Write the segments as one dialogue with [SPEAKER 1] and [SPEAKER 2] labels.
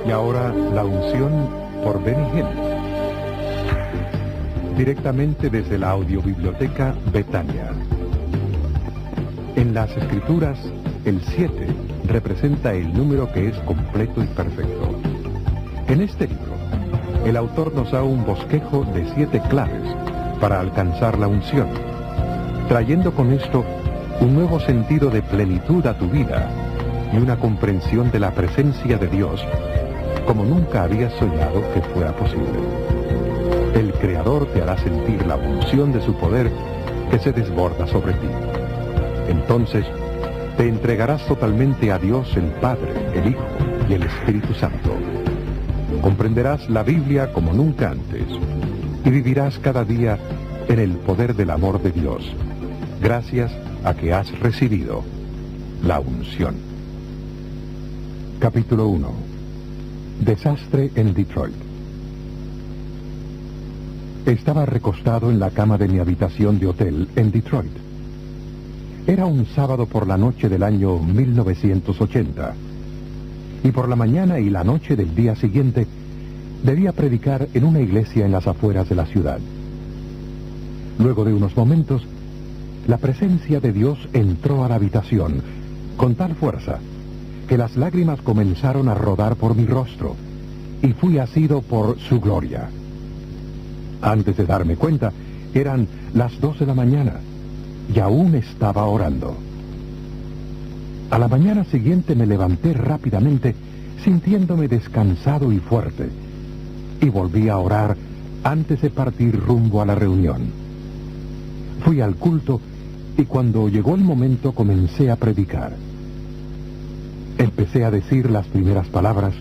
[SPEAKER 1] Y ahora la unción por Benny Hinn. Directamente desde la audiobiblioteca Betania. En las Escrituras, el 7 representa el número que es completo y perfecto. En este libro, el autor nos da un bosquejo de 7 claves para alcanzar la unción, trayendo con esto un nuevo sentido de plenitud a tu vida y una comprensión de la presencia de Dios como nunca habías soñado que fuera posible. El Creador te hará sentir la unción de su poder que se desborda sobre ti. Entonces, te entregarás totalmente a Dios el Padre, el Hijo y el Espíritu Santo. Comprenderás la Biblia como nunca antes y vivirás cada día en el poder del amor de Dios, gracias a que has recibido la unción. Capítulo 1. Desastre en Detroit. Estaba recostado en la cama de mi habitación de hotel en Detroit. Era un sábado por la noche del año 1980, y por la mañana y la noche del día siguiente debía predicar en una iglesia en las afueras de la ciudad. Luego de unos momentos, la presencia de Dios entró a la habitación con tal fuerza que las lágrimas comenzaron a rodar por mi rostro y fui asido por su gloria. Antes de darme cuenta, eran las 2 de la mañana y aún estaba orando. A la mañana siguiente me levanté rápidamente, sintiéndome descansado y fuerte, y volví a orar antes de partir rumbo a la reunión. Fui al culto y cuando llegó el momento comencé a predicar. Empecé a decir las primeras palabras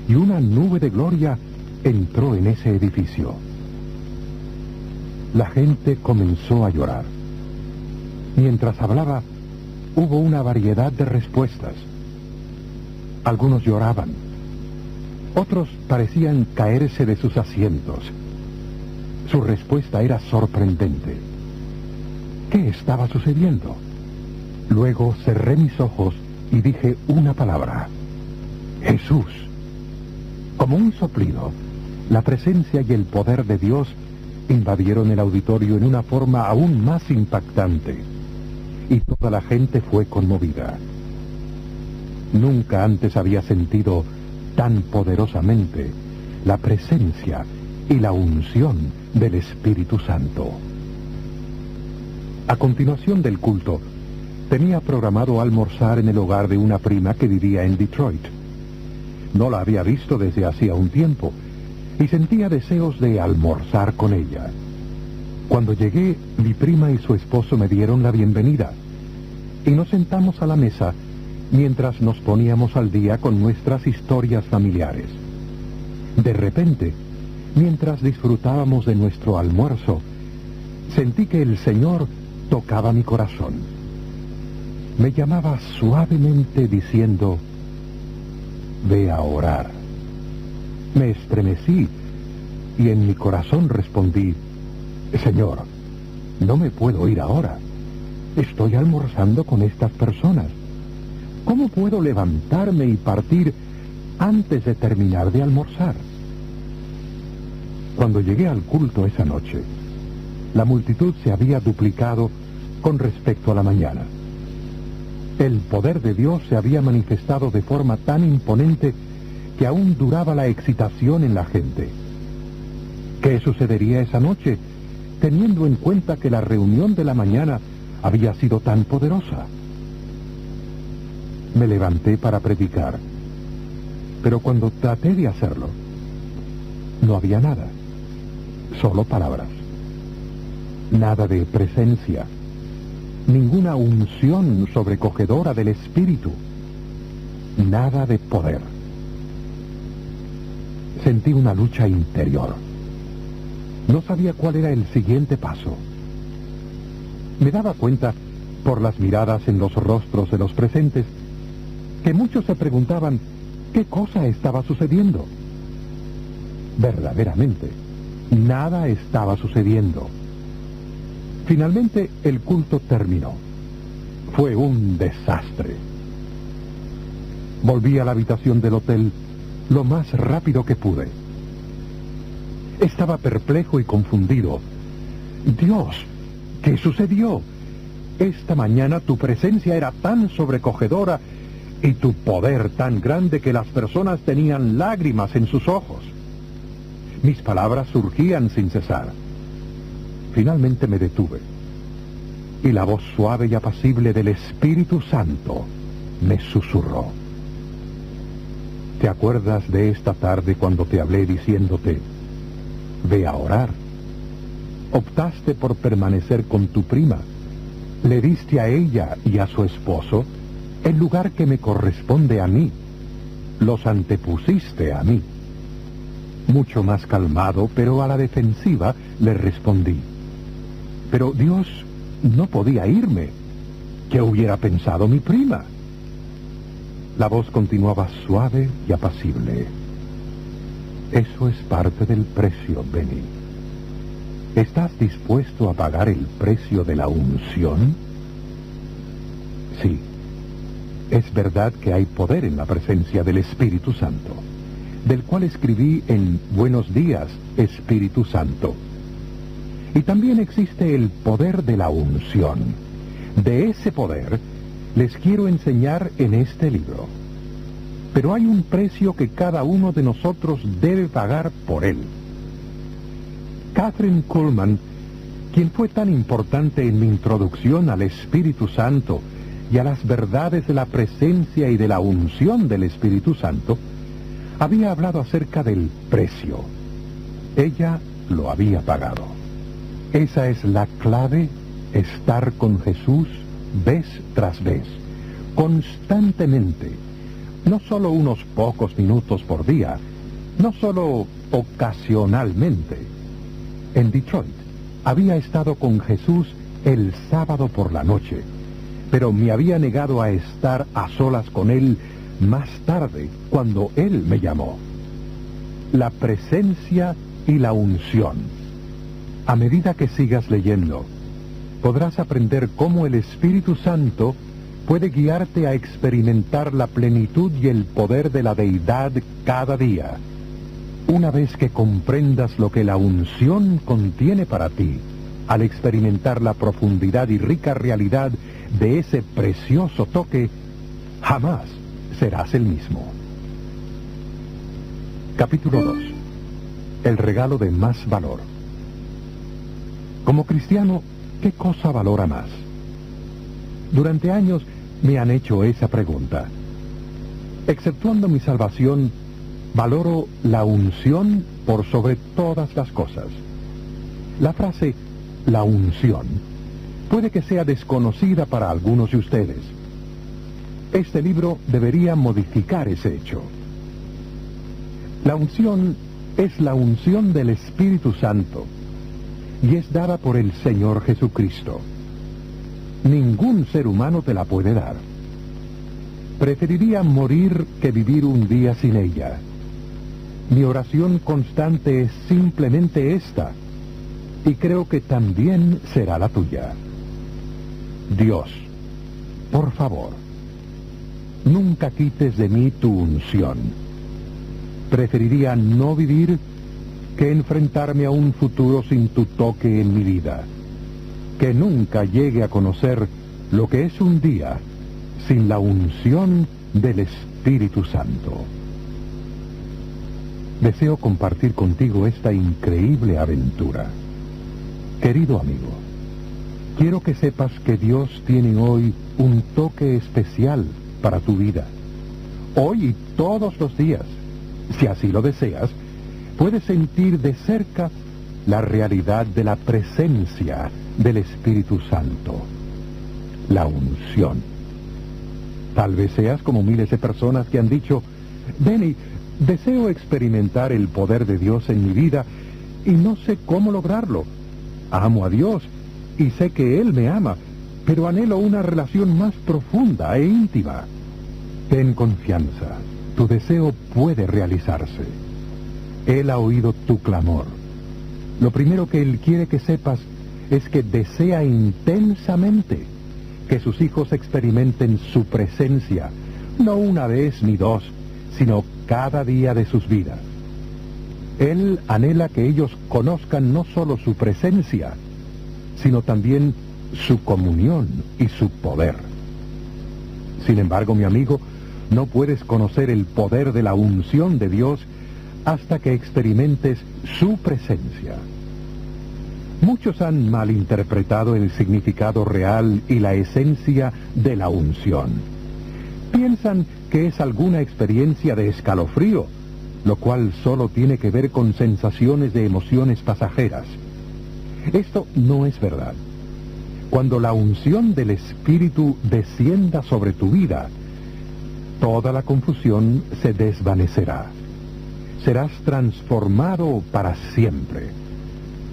[SPEAKER 1] y una nube de gloria entró en ese edificio. La gente comenzó a llorar. Mientras hablaba, hubo una variedad de respuestas. Algunos lloraban. Otros parecían caerse de sus asientos. Su respuesta era sorprendente. ¿Qué estaba sucediendo? Luego cerré mis ojos y dije una palabra: Jesús. Como un soplido, la presencia y el poder de Dios invadieron el auditorio en una forma aún más impactante, y toda la gente fue conmovida. Nunca antes había sentido tan poderosamente la presencia y la unción del Espíritu Santo. A continuación del culto, tenía programado almorzar en el hogar de una prima que vivía en Detroit. No la había visto desde hacía un tiempo y sentía deseos de almorzar con ella. Cuando llegué, mi prima y su esposo me dieron la bienvenida y nos sentamos a la mesa mientras nos poníamos al día con nuestras historias familiares. De repente, mientras disfrutábamos de nuestro almuerzo, sentí que el Señor tocaba mi corazón. Me llamaba suavemente diciendo: ve a orar. Me estremecí y en mi corazón respondí: Señor, no me puedo ir ahora. Estoy almorzando con estas personas. ¿Cómo puedo levantarme y partir antes de terminar de almorzar? Cuando llegué al culto esa noche, la multitud se había duplicado con respecto a la mañana. El poder de Dios se había manifestado de forma tan imponente que aún duraba la excitación en la gente. ¿Qué sucedería esa noche, teniendo en cuenta que la reunión de la mañana había sido tan poderosa? Me levanté para predicar, pero cuando traté de hacerlo, no había nada, solo palabras. Nada de presencia, ninguna unción sobrecogedora del Espíritu, nada de poder. Sentí una lucha interior. No sabía cuál era el siguiente paso. Me daba cuenta, por las miradas en los rostros de los presentes, que muchos se preguntaban qué cosa estaba sucediendo. Verdaderamente, nada estaba sucediendo. Finalmente, el culto terminó. Fue un desastre. Volví a la habitación del hotel lo más rápido que pude. Estaba perplejo y confundido. Dios, ¿qué sucedió? Esta mañana tu presencia era tan sobrecogedora y tu poder tan grande que las personas tenían lágrimas en sus ojos. Mis palabras surgían sin cesar. Finalmente me detuve, y la voz suave y apacible del Espíritu Santo me susurró. ¿Te acuerdas de esta tarde cuando te hablé diciéndote, ve a orar? Optaste por permanecer con tu prima. Le diste a ella y a su esposo el lugar que me corresponde a mí. Los antepusiste a mí. Mucho más calmado, pero a la defensiva, le respondí. Pero Dios no podía irme. ¿Qué hubiera pensado mi prima? La voz continuaba suave y apacible. Eso es parte del precio, Benny. ¿Estás dispuesto a pagar el precio de la unción? Sí. Es verdad que hay poder en la presencia del Espíritu Santo, del cual escribí en Buenos días, Espíritu Santo. Y también existe el poder de la unción. De ese poder les quiero enseñar en este libro. Pero hay un precio que cada uno de nosotros debe pagar por él. Catherine Kuhlman, quien fue tan importante en mi introducción al Espíritu Santo y a las verdades de la presencia y de la unción del Espíritu Santo, había hablado acerca del precio. Ella lo había pagado. Esa es la clave, estar con Jesús vez tras vez, constantemente, no solo unos pocos minutos por día, no solo ocasionalmente. En Detroit había estado con Jesús el sábado por la noche, pero me había negado a estar a solas con él más tarde, cuando él me llamó. La presencia y la unción. A medida que sigas leyendo, podrás aprender cómo el Espíritu Santo puede guiarte a experimentar la plenitud y el poder de la deidad cada día. Una vez que comprendas lo que la unción contiene para ti, al experimentar la profundidad y rica realidad de ese precioso toque, jamás serás el mismo. Capítulo 2. El regalo de más valor. Como cristiano, ¿qué cosa valora más? Durante años me han hecho esa pregunta. Exceptuando mi salvación, valoro la unción por sobre todas las cosas. La frase, la unción, puede que sea desconocida para algunos de ustedes. Este libro debería modificar ese hecho. La unción es la unción del Espíritu Santo y es dada por el Señor Jesucristo. Ningún ser humano te la puede dar. Preferiría morir que vivir un día sin ella. Mi oración constante es simplemente esta, y creo que también será la tuya. Dios, por favor, nunca quites de mí tu unción. Preferiría no vivir que enfrentarme a un futuro sin tu toque en mi vida. Que nunca llegue a conocer lo que es un día sin la unción del Espíritu Santo. Deseo compartir contigo esta increíble aventura. Querido amigo, quiero que sepas que Dios tiene hoy un toque especial para tu vida. Hoy y todos los días, si así lo deseas, puedes sentir de cerca la realidad de la presencia del Espíritu Santo, la unción. Tal vez seas como miles de personas que han dicho, Benny, deseo experimentar el poder de Dios en mi vida y no sé cómo lograrlo. Amo a Dios y sé que Él me ama, pero anhelo una relación más profunda e íntima. Ten confianza, tu deseo puede realizarse. Él ha oído tu clamor. Lo primero que Él quiere que sepas es que desea intensamente que sus hijos experimenten su presencia, no una vez ni dos, sino cada día de sus vidas. Él anhela que ellos conozcan no solo su presencia, sino también su comunión y su poder. Sin embargo, mi amigo, no puedes conocer el poder de la unción de Dios hasta que experimentes su presencia. Muchos han malinterpretado el significado real y la esencia de la unción. Piensan que es alguna experiencia de escalofrío, lo cual solo tiene que ver con sensaciones de emociones pasajeras. Esto no es verdad. Cuando la unción del Espíritu descienda sobre tu vida, toda la confusión se desvanecerá. Serás transformado para siempre.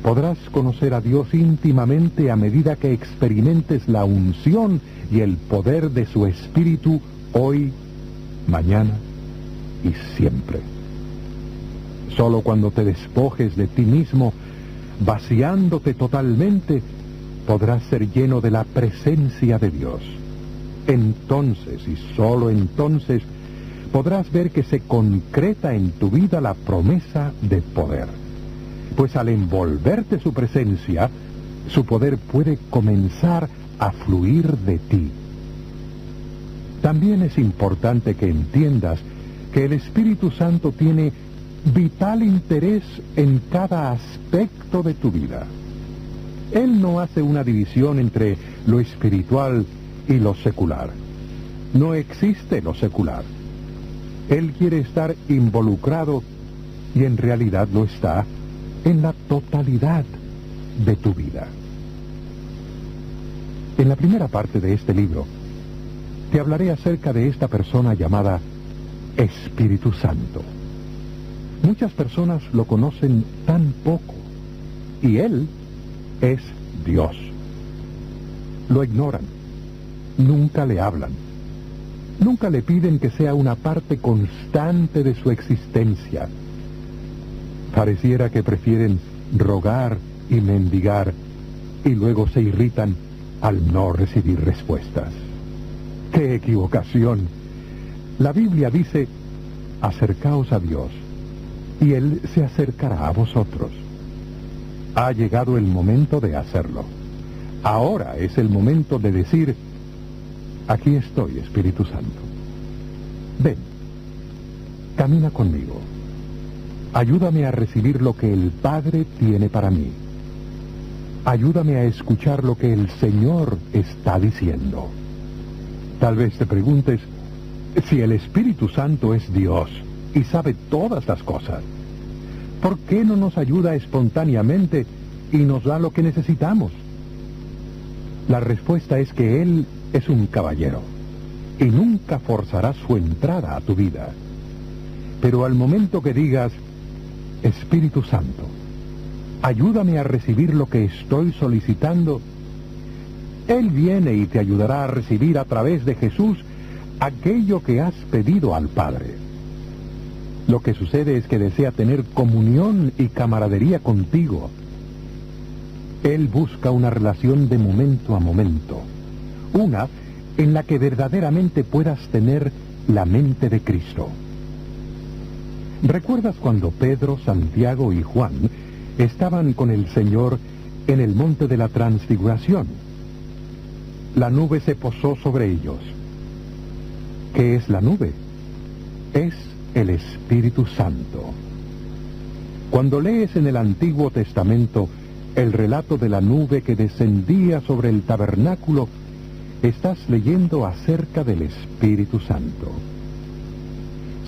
[SPEAKER 1] Podrás conocer a Dios íntimamente a medida que experimentes la unción y el poder de su Espíritu hoy, mañana y siempre. Solo cuando te despojes de ti mismo, vaciándote totalmente, podrás ser lleno de la presencia de Dios. Entonces, y solo entonces, podrás ver que se concreta en tu vida la promesa de poder. Pues al envolverte su presencia, su poder puede comenzar a fluir de ti. También es importante que entiendas que el Espíritu Santo tiene vital interés en cada aspecto de tu vida. Él no hace una división entre lo espiritual y lo secular. No existe lo secular. Él quiere estar involucrado, y en realidad lo está, en la totalidad de tu vida. En la primera parte de este libro, te hablaré acerca de esta persona llamada Espíritu Santo. Muchas personas lo conocen tan poco, y Él es Dios. Lo ignoran, nunca le hablan, nunca le piden que sea una parte constante de su existencia. Pareciera que prefieren rogar y mendigar, y luego se irritan al no recibir respuestas. ¡Qué equivocación! La Biblia dice: acercaos a Dios, y Él se acercará a vosotros. Ha llegado el momento de hacerlo. Ahora es el momento de decir: aquí estoy, Espíritu Santo. Ven, camina conmigo. Ayúdame a recibir lo que el Padre tiene para mí. Ayúdame a escuchar lo que el Señor está diciendo. Tal vez te preguntes, si el Espíritu Santo es Dios y sabe todas las cosas, ¿por qué no nos ayuda espontáneamente y nos da lo que necesitamos? La respuesta es que Él es un caballero y nunca forzará su entrada a tu vida. Pero al momento que digas: Espíritu Santo, ayúdame a recibir lo que estoy solicitando, Él viene y te ayudará a recibir a través de Jesús aquello que has pedido al Padre. Lo que sucede es que desea tener comunión y camaradería contigo. Él busca una relación de momento a momento, una en la que verdaderamente puedas tener la mente de Cristo. ¿Recuerdas cuando Pedro, Santiago y Juan estaban con el Señor en el monte de la Transfiguración? La nube se posó sobre ellos. ¿Qué es la nube? Es el Espíritu Santo. Cuando lees en el Antiguo Testamento el relato de la nube que descendía sobre el tabernáculo, estás leyendo acerca del Espíritu Santo.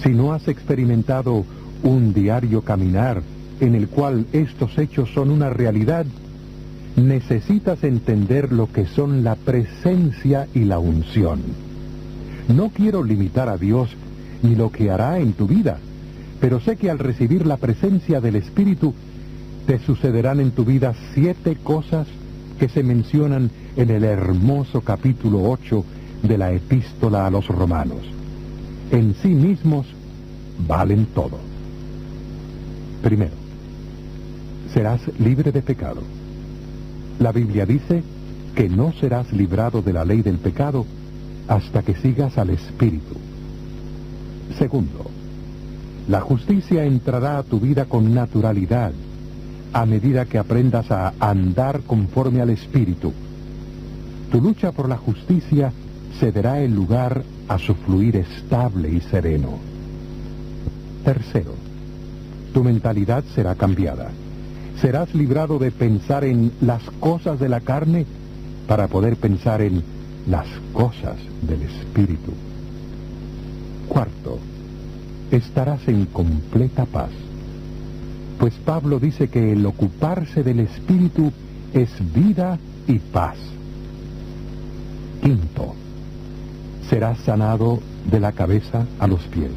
[SPEAKER 1] Si no has experimentado un diario caminar en el cual estos hechos son una realidad, necesitas entender lo que son la presencia y la unción. No quiero limitar a Dios ni lo que hará en tu vida, pero sé que al recibir la presencia del Espíritu, te sucederán en tu vida 7 cosas que se mencionan en el hermoso capítulo 8 de la Epístola a los Romanos. En sí mismos valen todo. Primero, serás libre de pecado. La Biblia dice que no serás librado de la ley del pecado hasta que sigas al Espíritu. Segundo, La justicia entrará a tu vida con naturalidad, a medida que aprendas a andar conforme al Espíritu. Tu lucha por la justicia cederá el lugar a su fluir estable y sereno. Tercero, tu mentalidad será cambiada. Serás librado de pensar en las cosas de la carne para poder pensar en las cosas del Espíritu. Cuarto, estarás en completa paz. Pues Pablo dice que el ocuparse del Espíritu es vida y paz. Quinto, serás sanado de la cabeza a los pies,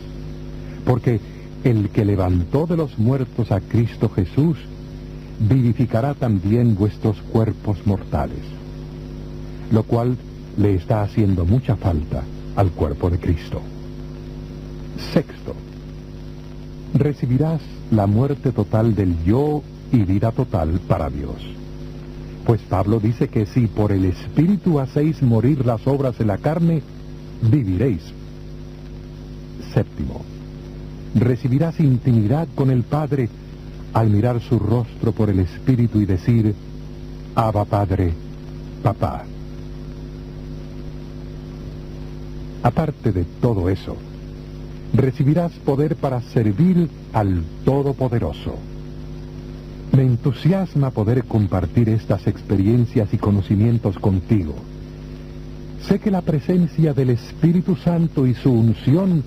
[SPEAKER 1] porque el que levantó de los muertos a Cristo Jesús vivificará también vuestros cuerpos mortales, lo cual le está haciendo mucha falta al cuerpo de Cristo. Sexto, recibirás la muerte total del yo y vida total para Dios. Pues Pablo dice que si por el Espíritu hacéis morir las obras de la carne, viviréis. Séptimo, recibirás intimidad con el Padre al mirar su rostro por el Espíritu y decir, Abba Padre, Papá. Aparte de todo eso, recibirás poder para servir al Todopoderoso. Me entusiasma poder compartir estas experiencias y conocimientos contigo. Sé que la presencia del Espíritu Santo y su unción,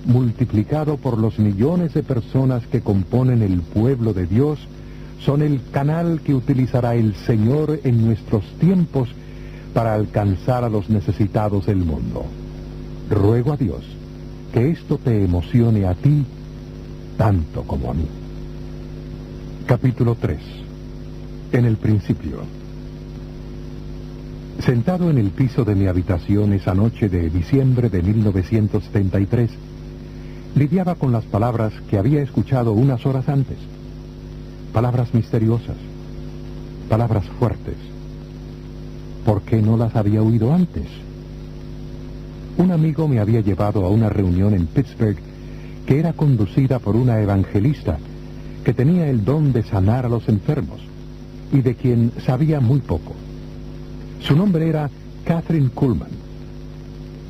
[SPEAKER 1] multiplicado por los millones de personas que componen el pueblo de Dios, son el canal que utilizará el Señor en nuestros tiempos para alcanzar a los necesitados del mundo. Ruego a Dios que esto te emocione a ti tanto como a mí. Capítulo 3. En el principio. Sentado en el piso de mi habitación esa noche de diciembre de 1933, lidiaba con las palabras que había escuchado unas horas antes. Palabras misteriosas, palabras fuertes. ¿Por qué no las había oído antes? Un amigo me había llevado a una reunión en Pittsburgh que era conducida por una evangelista que tenía el don de sanar a los enfermos y de quien sabía muy poco. Su nombre era Kathryn Kuhlman.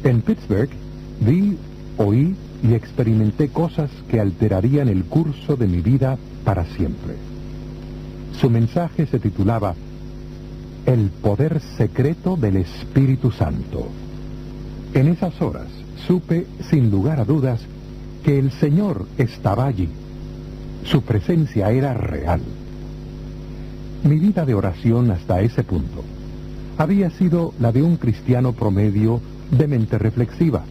[SPEAKER 1] En Pittsburgh vi, oí y experimenté cosas que alterarían el curso de mi vida para siempre. Su mensaje se titulaba El poder secreto del Espíritu Santo. En esas horas supe, sin lugar a dudas, que el Señor estaba allí. Su presencia era real. Mi vida de oración hasta ese punto había sido la de un cristiano promedio de mente reflexiva.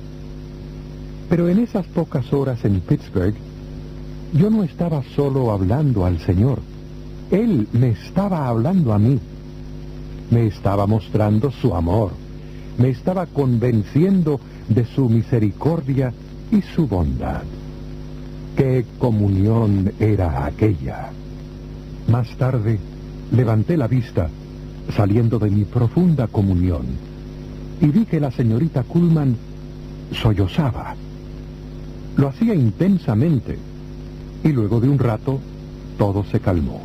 [SPEAKER 1] Pero en esas pocas horas en Pittsburgh, yo no estaba solo hablando al Señor. Él me estaba hablando a mí. Me estaba mostrando su amor. Me estaba convenciendo de su misericordia y su bondad. ¡Qué comunión era aquella! Más tarde, levanté la vista, saliendo de mi profunda comunión, y vi que la señorita Kuhlman sollozaba. Lo hacía intensamente, y luego de un rato, todo se calmó.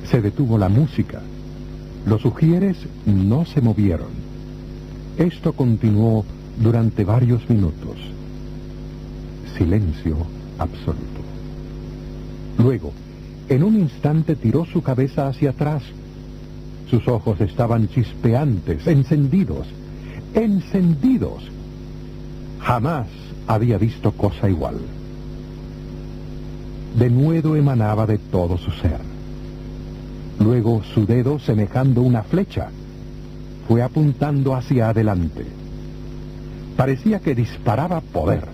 [SPEAKER 1] Se detuvo la música. Los ujieres no se movieron. Esto continuó durante varios minutos. Silencio absoluto. Luego, en un instante tiró su cabeza hacia atrás. Sus ojos estaban chispeantes, encendidos. Jamás había visto cosa igual. Denuedo emanaba de todo su ser. Luego su dedo, semejando una flecha, fue apuntando hacia adelante. Parecía que disparaba poder.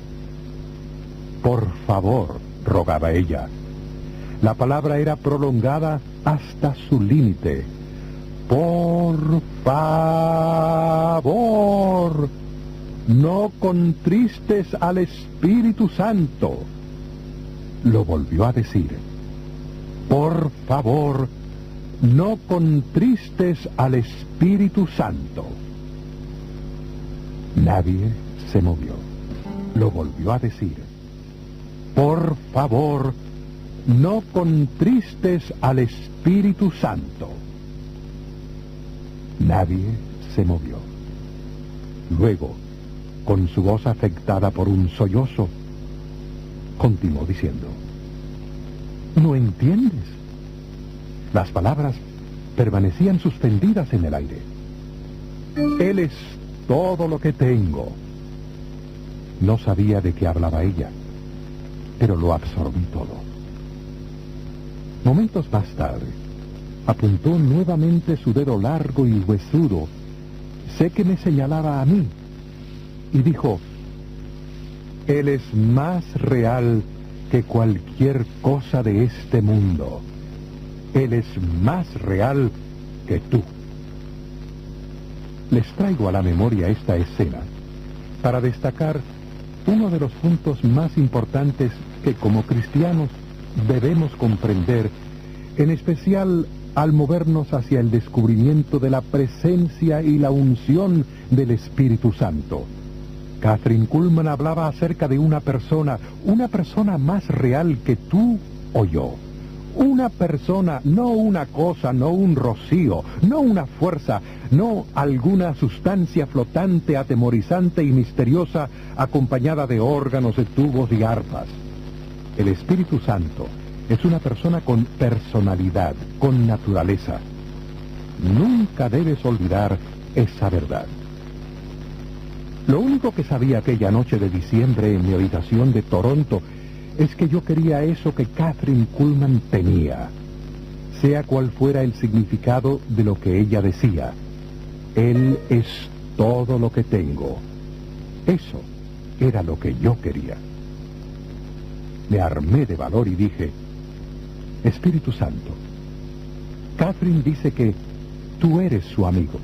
[SPEAKER 1] Por favor, rogaba ella. La palabra era prolongada hasta su límite. Por favor, no contristes al Espíritu Santo. Lo volvió a decir. Por favor, no contristes al Espíritu Santo. Nadie se movió. Lo volvió a decir. por favor, no contristes al Espíritu Santo. Nadie se movió. Luego, con su voz afectada por un sollozo, continuó diciendo: ¿No entiendes? Las palabras permanecían suspendidas en el aire. Él es todo lo que tengo. No sabía de qué hablaba ella, pero lo absorbí todo. Momentos más tarde, apuntó nuevamente su dedo largo y huesudo, sé que me señalaba a mí, y dijo: Él es más real que cualquier cosa de este mundo. Él es más real que tú. Les traigo a la memoria esta escena para destacar uno de los puntos más importantes que como cristianos debemos comprender, en especial al movernos hacia el descubrimiento de la presencia y la unción del Espíritu Santo. Kathryn Kuhlman hablaba acerca de una persona más real que tú o yo. Una persona, no una cosa, no un rocío, no una fuerza, no alguna sustancia flotante, atemorizante y misteriosa acompañada de órganos, de tubos y arpas. El Espíritu Santo es una persona con personalidad, con naturaleza. Nunca debes olvidar esa verdad. Lo único que sabía aquella noche de diciembre en mi habitación de Toronto es que yo quería eso que Kathryn Kuhlman tenía, sea cual fuera el significado de lo que ella decía. Él es todo lo que tengo. Eso era lo que yo quería. Me armé de valor y dije: Espíritu Santo, Kathryn dice que tú eres su amigo.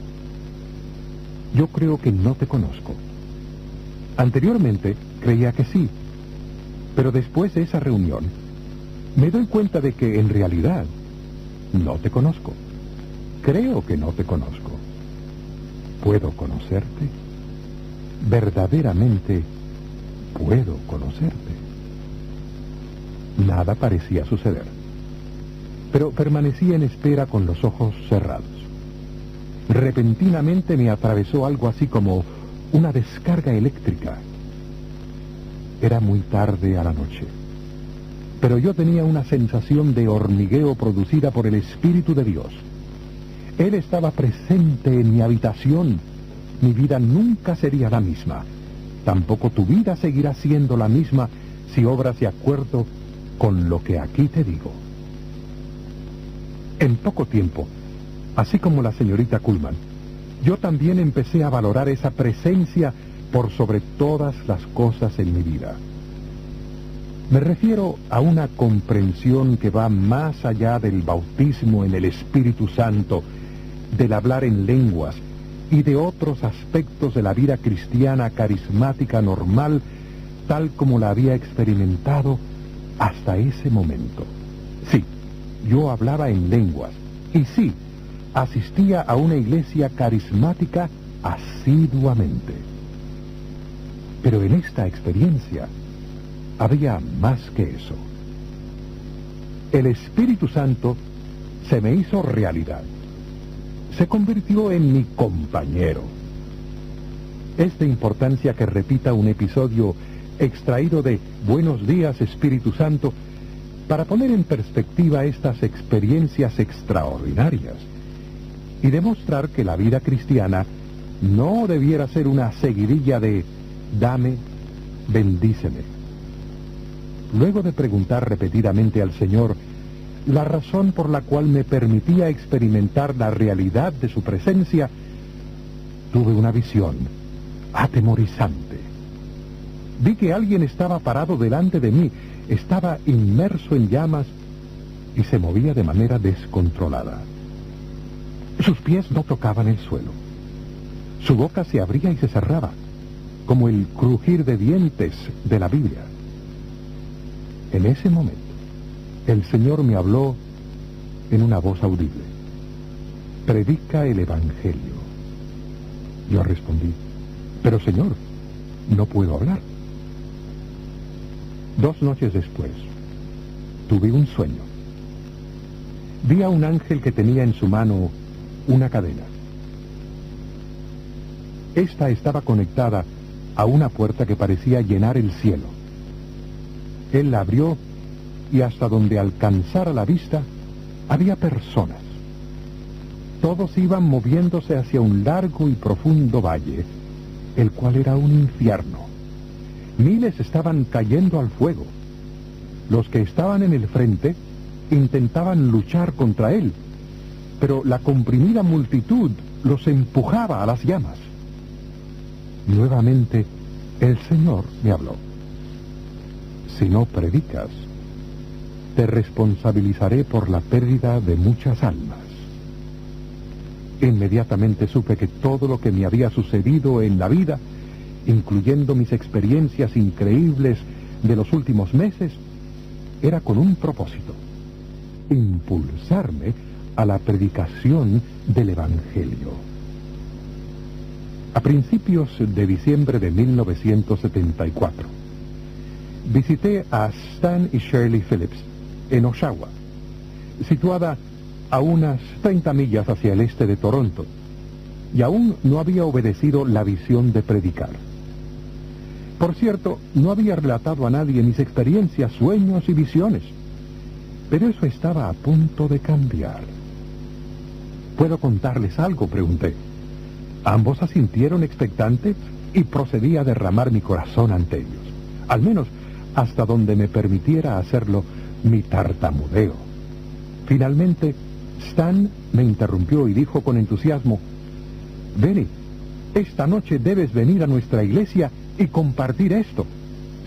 [SPEAKER 1] Yo creo que no te conozco. Anteriormente creía que sí, pero después de esa reunión me doy cuenta de que en realidad no te conozco. Creo que no te conozco. ¿Puedo conocerte? Verdaderamente puedo conocerte. Nada parecía suceder, pero permanecí en espera con los ojos cerrados. Repentinamente me atravesó algo así como una descarga eléctrica. Era muy tarde a la noche, pero yo tenía una sensación de hormigueo producida por el Espíritu de Dios. Él estaba presente en mi habitación. Mi vida nunca sería la misma. Tampoco tu vida seguirá siendo la misma si obras de acuerdo con lo que aquí te digo. En poco tiempo, así como la señorita Kuhlman, yo también empecé a valorar esa presencia por sobre todas las cosas en mi vida. Me refiero a una comprensión que va más allá del bautismo en el Espíritu Santo, del hablar en lenguas y de otros aspectos de la vida cristiana carismática normal, tal como la había experimentado hasta ese momento. Sí, yo hablaba en lenguas, y sí, asistía a una iglesia carismática asiduamente. Pero en esta experiencia había más que eso. El Espíritu Santo se me hizo realidad. Se convirtió en mi compañero. Es de importancia que repita un episodio extraído de Buenos días, Espíritu Santo, para poner en perspectiva estas experiencias extraordinarias y demostrar que la vida cristiana no debiera ser una seguidilla de dame, bendíceme. Luego de preguntar repetidamente al Señor la razón por la cual me permitía experimentar la realidad de su presencia, tuve una visión atemorizante. Vi que alguien estaba parado delante de mí, estaba inmerso en llamas y se movía de manera descontrolada. Sus pies no tocaban el suelo. Su boca se abría y se cerraba, como el crujir de dientes de la Biblia. En ese momento, el Señor me habló en una voz audible: predica el Evangelio. Yo respondí: pero Señor, no puedo hablar. 2 noches después, tuve un sueño. Vi a un ángel que tenía en su mano una cadena. Esta estaba conectada a una puerta que parecía llenar el cielo. Él la abrió y hasta donde alcanzara la vista había personas. Todos iban moviéndose hacia un largo y profundo valle, el cual era un infierno. Miles estaban cayendo al fuego. Los que estaban en el frente intentaban luchar contra él, pero la comprimida multitud los empujaba a las llamas. Nuevamente, el Señor me habló. Si no predicas, te responsabilizaré por la pérdida de muchas almas. Inmediatamente supe que todo lo que me había sucedido en la vida, incluyendo mis experiencias increíbles de los últimos meses, era con un propósito: impulsarme a la predicación del Evangelio. A principios de diciembre de 1974, visité a Stan y Shirley Phillips en Oshawa, situada a unas 30 millas hacia el este de Toronto, y aún no había obedecido la visión de predicar. Por cierto, no había relatado a nadie mis experiencias, sueños y visiones, pero eso estaba a punto de cambiar. ¿Puedo contarles algo?, pregunté. Ambos asintieron expectantes y procedí a derramar mi corazón ante ellos, al menos hasta donde me permitiera hacerlo mi tartamudeo. Finalmente, Stan me interrumpió y dijo con entusiasmo: Benny, esta noche debes venir a nuestra iglesia y compartir esto.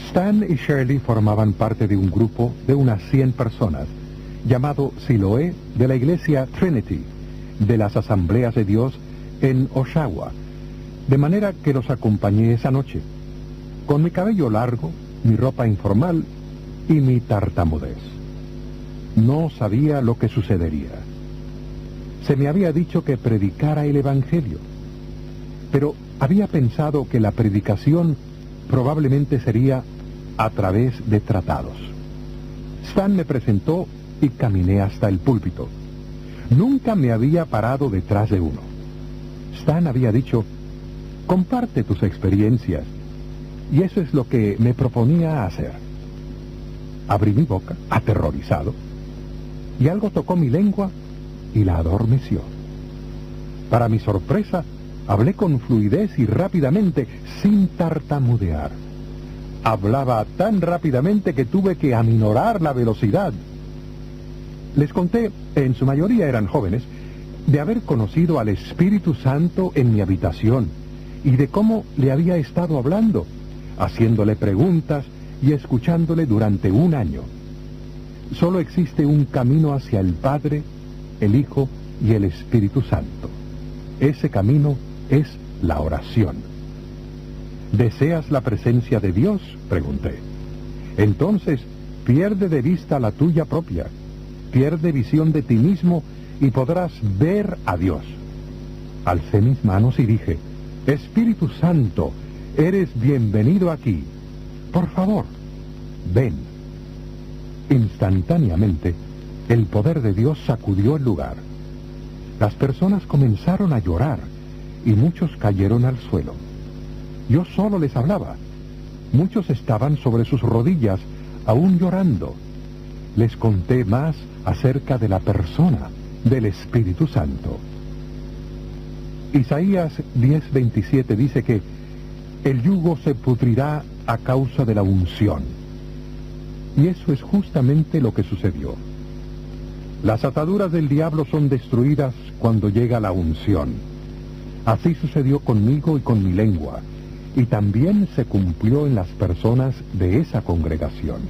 [SPEAKER 1] Stan y Shirley formaban parte de un grupo de unas 100 personas, llamado Siloé, de la iglesia Trinity, de las Asambleas de Dios en Oshawa, de manera que los acompañé esa noche, con mi cabello largo, mi ropa informal y mi tartamudez. No sabía lo que sucedería. Se me había dicho que predicara el Evangelio, pero había pensado que la predicación probablemente sería a través de tratados. Stan me presentó y caminé hasta el púlpito. Nunca me había parado detrás de uno. Stan había dicho: comparte tus experiencias, y eso es lo que me proponía hacer. Abrí mi boca, aterrorizado, y algo tocó mi lengua y la adormeció. Para mi sorpresa, hablé con fluidez y rápidamente, sin tartamudear. Hablaba tan rápidamente que tuve que aminorar la velocidad. Les conté, en su mayoría eran jóvenes, de haber conocido al Espíritu Santo en mi habitación y de cómo le había estado hablando, haciéndole preguntas y escuchándole durante 1 año. Solo existe un camino hacia el Padre, el Hijo y el Espíritu Santo. Ese camino es la oración. ¿Deseas la presencia de Dios?, pregunté. Entonces, pierde de vista la tuya propia, pierde visión de ti mismo y podrás ver a Dios. Alcé mis manos y dije: Espíritu Santo, eres bienvenido aquí. Por favor, ven. Instantáneamente, el poder de Dios sacudió el lugar. Las personas comenzaron a llorar y muchos cayeron al suelo. Yo solo les hablaba. Muchos estaban sobre sus rodillas, aún llorando. Les conté más acerca de la persona del Espíritu Santo. Isaías 10:27 dice que el yugo se pudrirá a causa de la unción. Y eso es justamente lo que sucedió. Las ataduras del diablo son destruidas cuando llega la unción. Así sucedió conmigo y con mi lengua, y también se cumplió en las personas de esa congregación.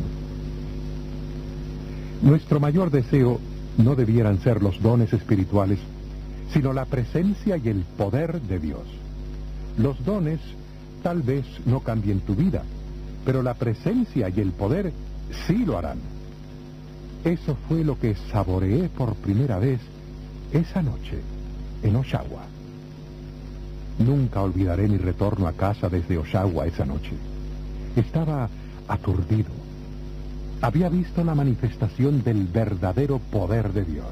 [SPEAKER 1] Nuestro mayor deseo no debieran ser los dones espirituales, sino la presencia y el poder de Dios. Los dones tal vez no cambien tu vida, pero la presencia y el poder sí lo harán. Eso fue lo que saboreé por primera vez esa noche en Oshawa. Nunca olvidaré mi retorno a casa desde Oshawa esa noche. Estaba aturdido, Había visto la manifestación del verdadero poder de Dios.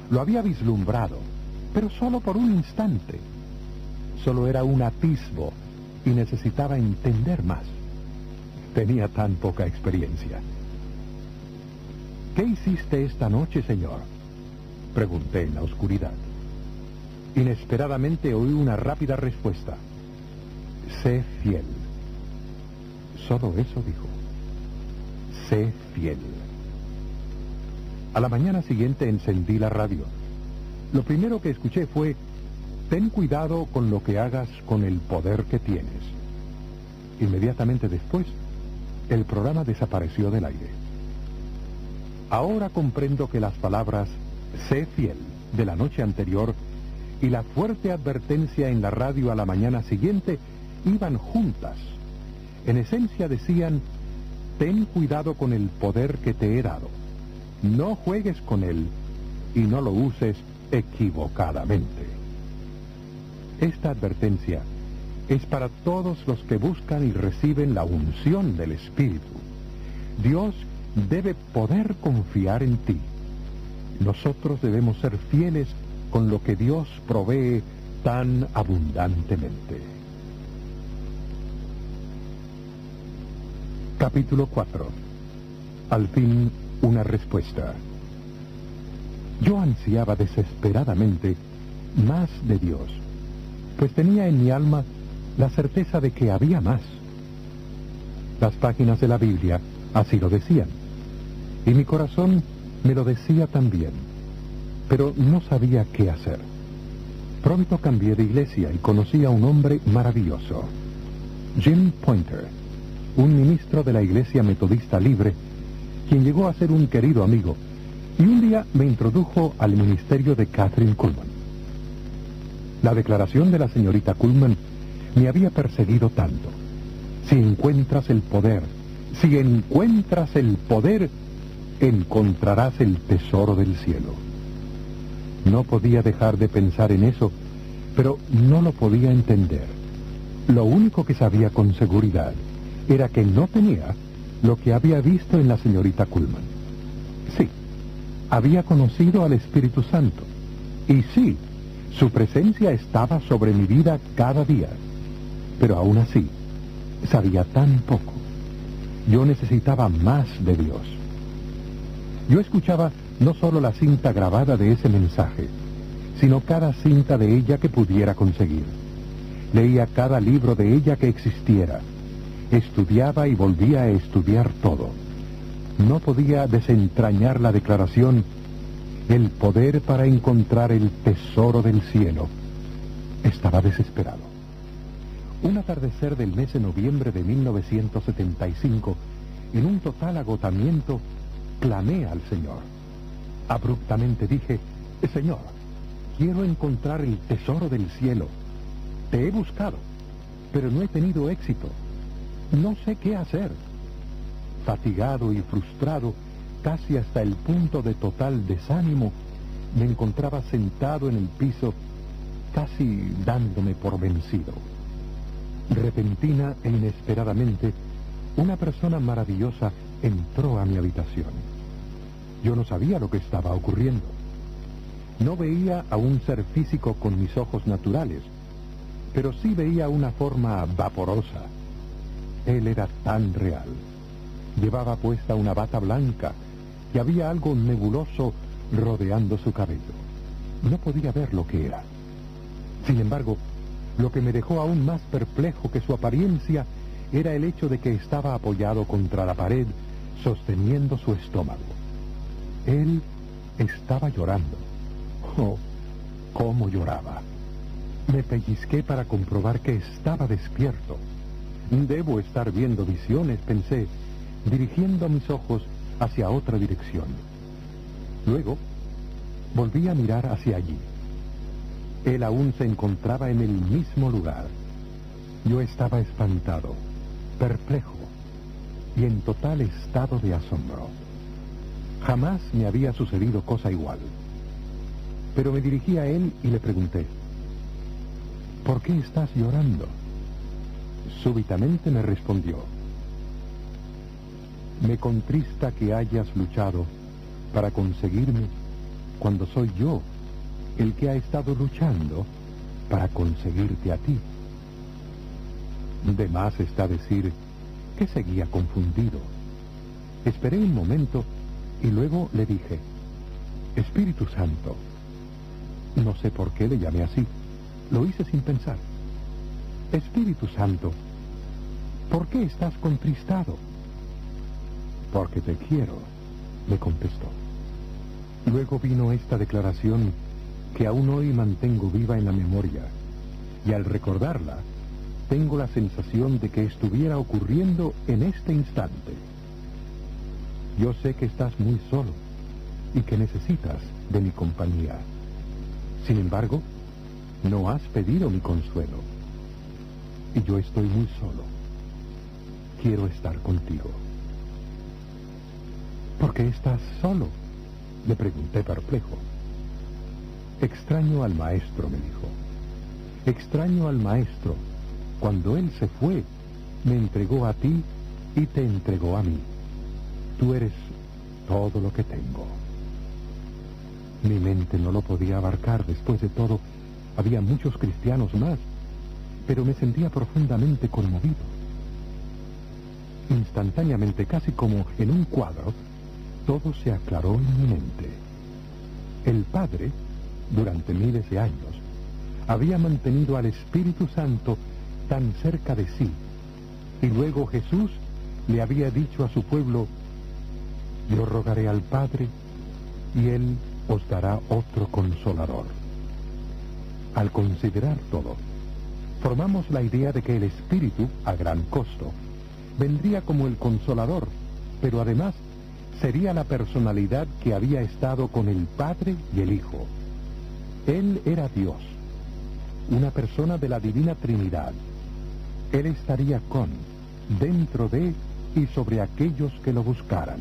[SPEAKER 1] Lo había vislumbrado, pero solo por un instante. Solo era un atisbo y necesitaba entender más. Tenía tan poca experiencia. ¿Qué hiciste esta noche, Señor?, pregunté en la oscuridad. Inesperadamente oí una rápida respuesta. Sé fiel. Solo eso dijo. Sé fiel. A la mañana siguiente encendí la radio. Lo primero que escuché fue: ten cuidado con lo que hagas con el poder que tienes. Inmediatamente después, el programa desapareció del aire. Ahora comprendo que las palabras sé fiel de la noche anterior y la fuerte advertencia en la radio a la mañana siguiente iban juntas. En esencia decían: ten cuidado con el poder que te he dado. No juegues con él y no lo uses equivocadamente. Esta advertencia es para todos los que buscan y reciben la unción del Espíritu. Dios debe poder confiar en ti. Nosotros debemos ser fieles con lo que Dios provee tan abundantemente. Capítulo 4. Al fin, una respuesta. Yo ansiaba desesperadamente más de Dios, pues tenía en mi alma la certeza de que había más. Las páginas de la Biblia así lo decían, y mi corazón me lo decía también, pero no sabía qué hacer. Pronto cambié de iglesia y conocí a un hombre maravilloso, Jim Pointer, un ministro de la Iglesia Metodista Libre, quien llegó a ser un querido amigo, y un día me introdujo al ministerio de Kathryn Kuhlman. La declaración de la señorita Kuhlman me había perseguido tanto. Si encuentras el poder, encontrarás el tesoro del cielo. No podía dejar de pensar en eso, pero no lo podía entender. Lo único que sabía con seguridad era que no tenía lo que había visto en la señorita Kuhlman. Sí, había conocido al Espíritu Santo, y sí, su presencia estaba sobre mi vida cada día, pero aún así, sabía tan poco. Yo necesitaba más de Dios. Yo escuchaba no solo la cinta grabada de ese mensaje, sino cada cinta de ella que pudiera conseguir. Leía cada libro de ella que existiera. Estudiaba y volvía a estudiar todo. No podía desentrañar la declaración: el poder para encontrar el tesoro del cielo. Estaba desesperado. Un atardecer del mes de noviembre de 1975, en un total agotamiento, clamé al Señor. Abruptamente dije: Señor, quiero encontrar el tesoro del cielo. Te he buscado, pero no he tenido éxito. No sé qué hacer. Fatigado y frustrado, casi hasta el punto de total desánimo, me encontraba sentado en el piso, casi dándome por vencido. Repentina e inesperadamente, una persona maravillosa entró a mi habitación. Yo no sabía lo que estaba ocurriendo. No veía a un ser físico con mis ojos naturales, pero sí veía una forma vaporosa. Él era tan real. Llevaba puesta una bata blanca y había algo nebuloso rodeando su cabello. No podía ver lo que era. Sin embargo, lo que me dejó aún más perplejo que su apariencia era el hecho de que estaba apoyado contra la pared, sosteniendo su estómago. Él estaba llorando. Oh, cómo lloraba. Me pellizqué para comprobar que estaba despierto. Debo estar viendo visiones, pensé, dirigiendo mis ojos hacia otra dirección. Luego, volví a mirar hacia allí. Él aún se encontraba en el mismo lugar. Yo estaba espantado, perplejo y en total estado de asombro. Jamás me había sucedido cosa igual. Pero me dirigí a él y le pregunté: ¿por qué estás llorando? Súbitamente me respondió: Me contrista que hayas luchado para conseguirme cuando soy yo el que ha estado luchando para conseguirte a ti. De más está decir que seguía confundido. Esperé un momento y luego le dije: Espíritu Santo. No sé por qué le llamé así. Lo hice sin pensar. Espíritu Santo, ¿por qué estás contristado? Porque te quiero, me contestó. Luego vino esta declaración que aún hoy mantengo viva en la memoria, y al recordarla, tengo la sensación de que estuviera ocurriendo en este instante. Yo sé que estás muy solo y que necesitas de mi compañía. Sin embargo, no has pedido mi consuelo. Y yo estoy muy solo. Quiero estar contigo. ¿Por qué estás solo?, le pregunté perplejo. Extraño al maestro, me dijo. Extraño al maestro. Cuando él se fue, me entregó a ti y te entregó a mí. Tú eres todo lo que tengo. Mi mente no lo podía abarcar. Después de todo, había muchos cristianos más, pero me sentía profundamente conmovido. Instantáneamente, casi como en un cuadro, todo se aclaró en mi mente. El Padre, durante miles de años, había mantenido al Espíritu Santo tan cerca de sí, y luego Jesús le había dicho a su pueblo: yo rogaré al Padre, y Él os dará otro Consolador. Al considerar todo, formamos la idea de que el Espíritu, a gran costo, vendría como el Consolador, pero además sería la personalidad que había estado con el Padre y el Hijo. Él era Dios, una persona de la Divina Trinidad. Él estaría con, dentro de y sobre aquellos que lo buscaran.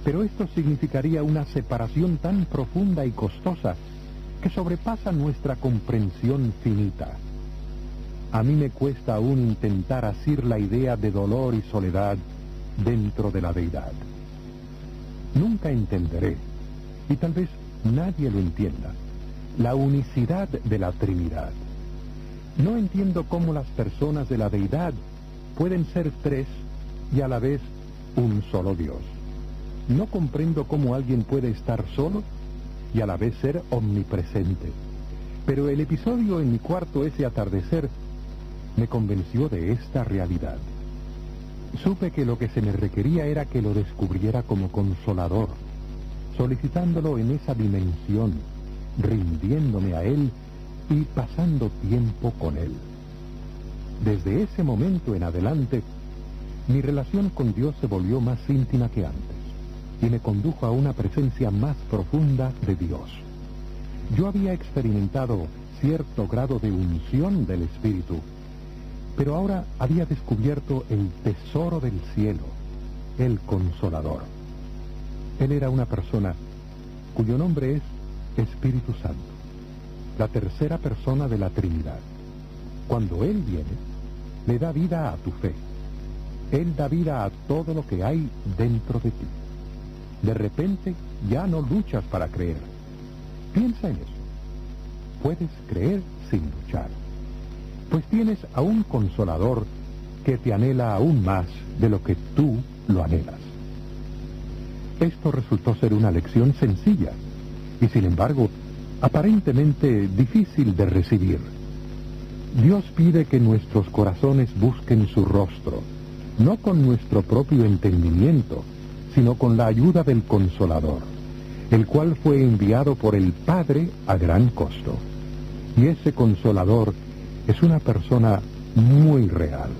[SPEAKER 1] Pero esto significaría una separación tan profunda y costosa que sobrepasa nuestra comprensión finita. A mí me cuesta aún intentar asir la idea de dolor y soledad dentro de la deidad. Nunca entenderé, y tal vez nadie lo entienda, la unicidad de la Trinidad. No entiendo cómo las personas de la deidad pueden ser tres y a la vez un solo Dios. No comprendo cómo alguien puede estar solo y a la vez ser omnipresente. Pero el episodio en mi cuarto ese atardecer me convenció de esta realidad. Supe que lo que se me requería era que lo descubriera como consolador, solicitándolo en esa dimensión, rindiéndome a él y pasando tiempo con él. Desde ese momento en adelante, mi relación con Dios se volvió más íntima que antes y me condujo a una presencia más profunda de Dios. Yo había experimentado cierto grado de unción del Espíritu, pero ahora había descubierto el tesoro del cielo, el Consolador. Él era una persona cuyo nombre es Espíritu Santo, la tercera persona de la Trinidad. Cuando Él viene, le da vida a tu fe. Él da vida a todo lo que hay dentro de ti. De repente ya no luchas para creer. Piensa en eso. Puedes creer sin luchar, pues tienes a un Consolador que te anhela aún más de lo que tú lo anhelas. Esto resultó ser una lección sencilla y, sin embargo, aparentemente difícil de recibir. Dios pide que nuestros corazones busquen su rostro, no con nuestro propio entendimiento, sino con la ayuda del Consolador, el cual fue enviado por el Padre a gran costo. Y ese Consolador es una persona muy real.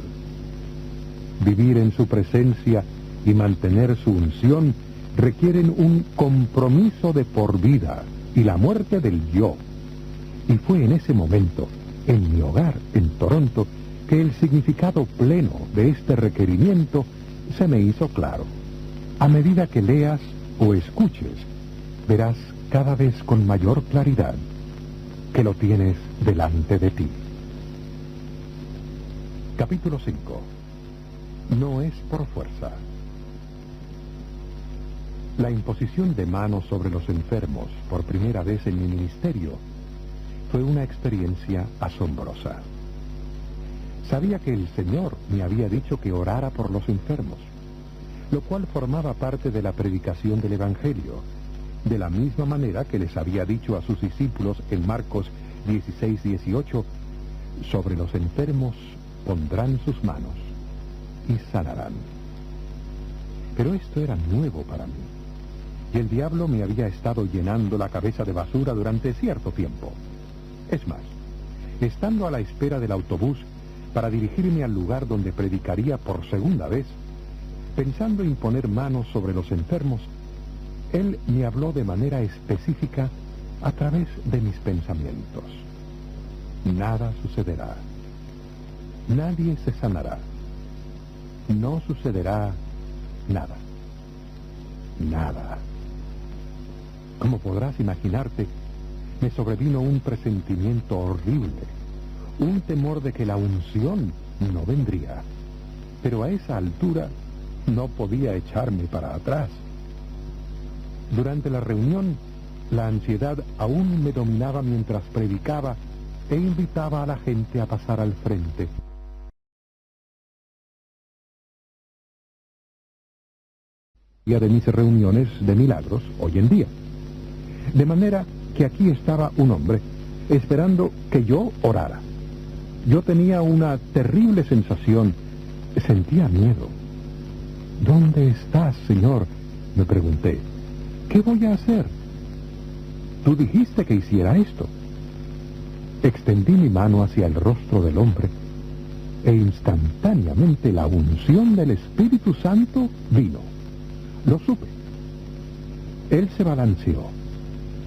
[SPEAKER 1] Vivir en su presencia y mantener su unción requieren un compromiso de por vida y la muerte del yo. Y fue en ese momento, en mi hogar, en Toronto, que el significado pleno de este requerimiento se me hizo claro. A medida que leas o escuches, verás cada vez con mayor claridad que lo tienes delante de ti. Capítulo 5. No es por fuerza. La imposición de manos sobre los enfermos por primera vez en mi ministerio fue una experiencia asombrosa. Sabía que el Señor me había dicho que orara por los enfermos, lo cual formaba parte de la predicación del Evangelio, de la misma manera que les había dicho a sus discípulos en Marcos 16:18, sobre los enfermos pondrán sus manos y sanarán. Pero esto era nuevo para mí, y el diablo me había estado llenando la cabeza de basura durante cierto tiempo. Es más, estando a la espera del autobús para dirigirme al lugar donde predicaría por segunda vez, pensando en poner manos sobre los enfermos, él me habló de manera específica a través de mis pensamientos. Nada sucederá. Nadie se sanará. No sucederá nada. Nada. Como podrás imaginarte, me sobrevino un presentimiento horrible, un temor de que la unción no vendría. Pero a esa altura no podía echarme para atrás. Durante la reunión, la ansiedad aún me dominaba mientras predicaba e invitaba a la gente a pasar al frente. De mis reuniones de milagros hoy en día. De manera que aquí estaba un hombre esperando que yo orara. Yo tenía una terrible sensación, sentía miedo. ¿Dónde estás, Señor?, me pregunté. ¿Qué voy a hacer? Tú dijiste que hiciera esto. Extendí mi mano hacia el rostro del hombre e instantáneamente la unción del Espíritu Santo vino. Lo supe. Él se balanceó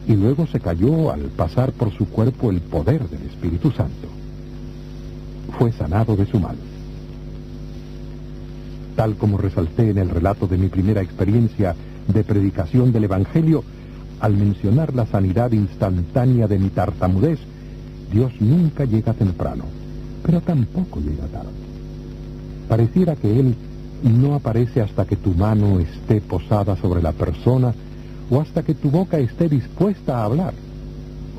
[SPEAKER 1] y luego se cayó al pasar por su cuerpo el poder del Espíritu Santo. Fue sanado de su mal. Tal como resalté en el relato de mi primera experiencia de predicación del Evangelio, al mencionar la sanidad instantánea de mi tartamudez, Dios nunca llega temprano, pero tampoco llega tarde. Pareciera que Él no aparece hasta que tu mano esté posada sobre la persona o hasta que tu boca esté dispuesta a hablar.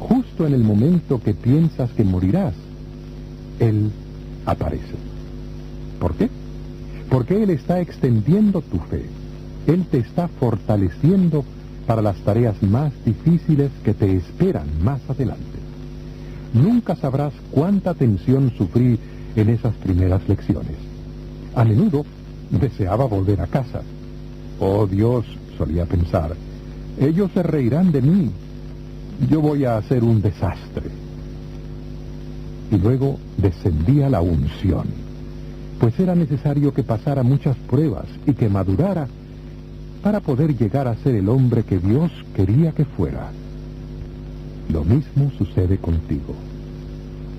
[SPEAKER 1] Justo en el momento que piensas que morirás, Él aparece. ¿Por qué? Porque Él está extendiendo tu fe. Él te está fortaleciendo para las tareas más difíciles que te esperan más adelante. Nunca sabrás cuánta tensión sufrí en esas primeras lecciones. A menudo deseaba volver a casa. Oh Dios, solía pensar, ellos se reirán de mí. Yo voy a hacer un desastre. Y luego descendía la unción, pues era necesario que pasara muchas pruebas y que madurara para poder llegar a ser el hombre que Dios quería que fuera. Lo mismo sucede contigo.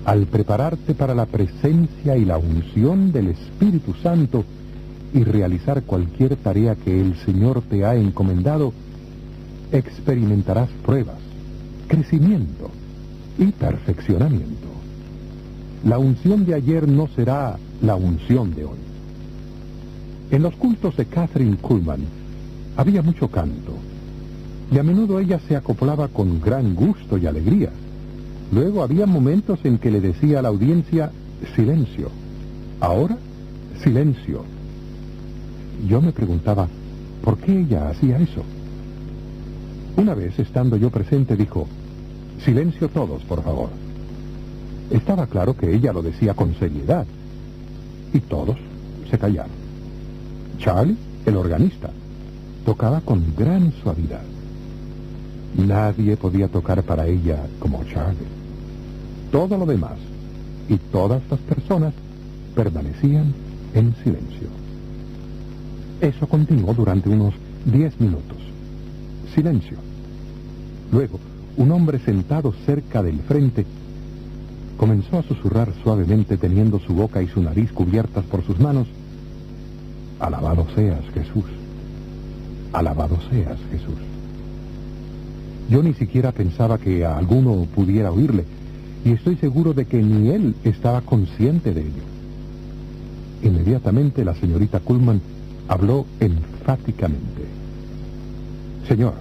[SPEAKER 1] Al prepararte para la presencia y la unción del Espíritu Santo y realizar cualquier tarea que el Señor te ha encomendado, experimentarás pruebas, crecimiento y perfeccionamiento. La unción de ayer no será la unción de hoy. En los cultos de Kathryn Kuhlman había mucho canto, y a menudo ella se acoplaba con gran gusto y alegría. Luego había momentos en que le decía a la audiencia, silencio, ahora silencio. Yo me preguntaba, ¿por qué ella hacía eso? Una vez, estando yo presente, dijo, silencio todos, por favor. Estaba claro que ella lo decía con seriedad, y todos se callaron. Charlie, el organista, tocaba con gran suavidad. Nadie podía tocar para ella como Charlie. Todo lo demás y todas las personas permanecían en silencio. Eso continuó durante unos 10 minutos. Silencio. Luego, un hombre sentado cerca del frente comenzó a susurrar suavemente, teniendo su boca y su nariz cubiertas por sus manos. Alabado seas, Jesús. Alabado seas, Jesús. Yo ni siquiera pensaba que a alguno pudiera oírle, y estoy seguro de que ni él estaba consciente de ello. Inmediatamente la señorita Kuhlman habló enfáticamente. Señor,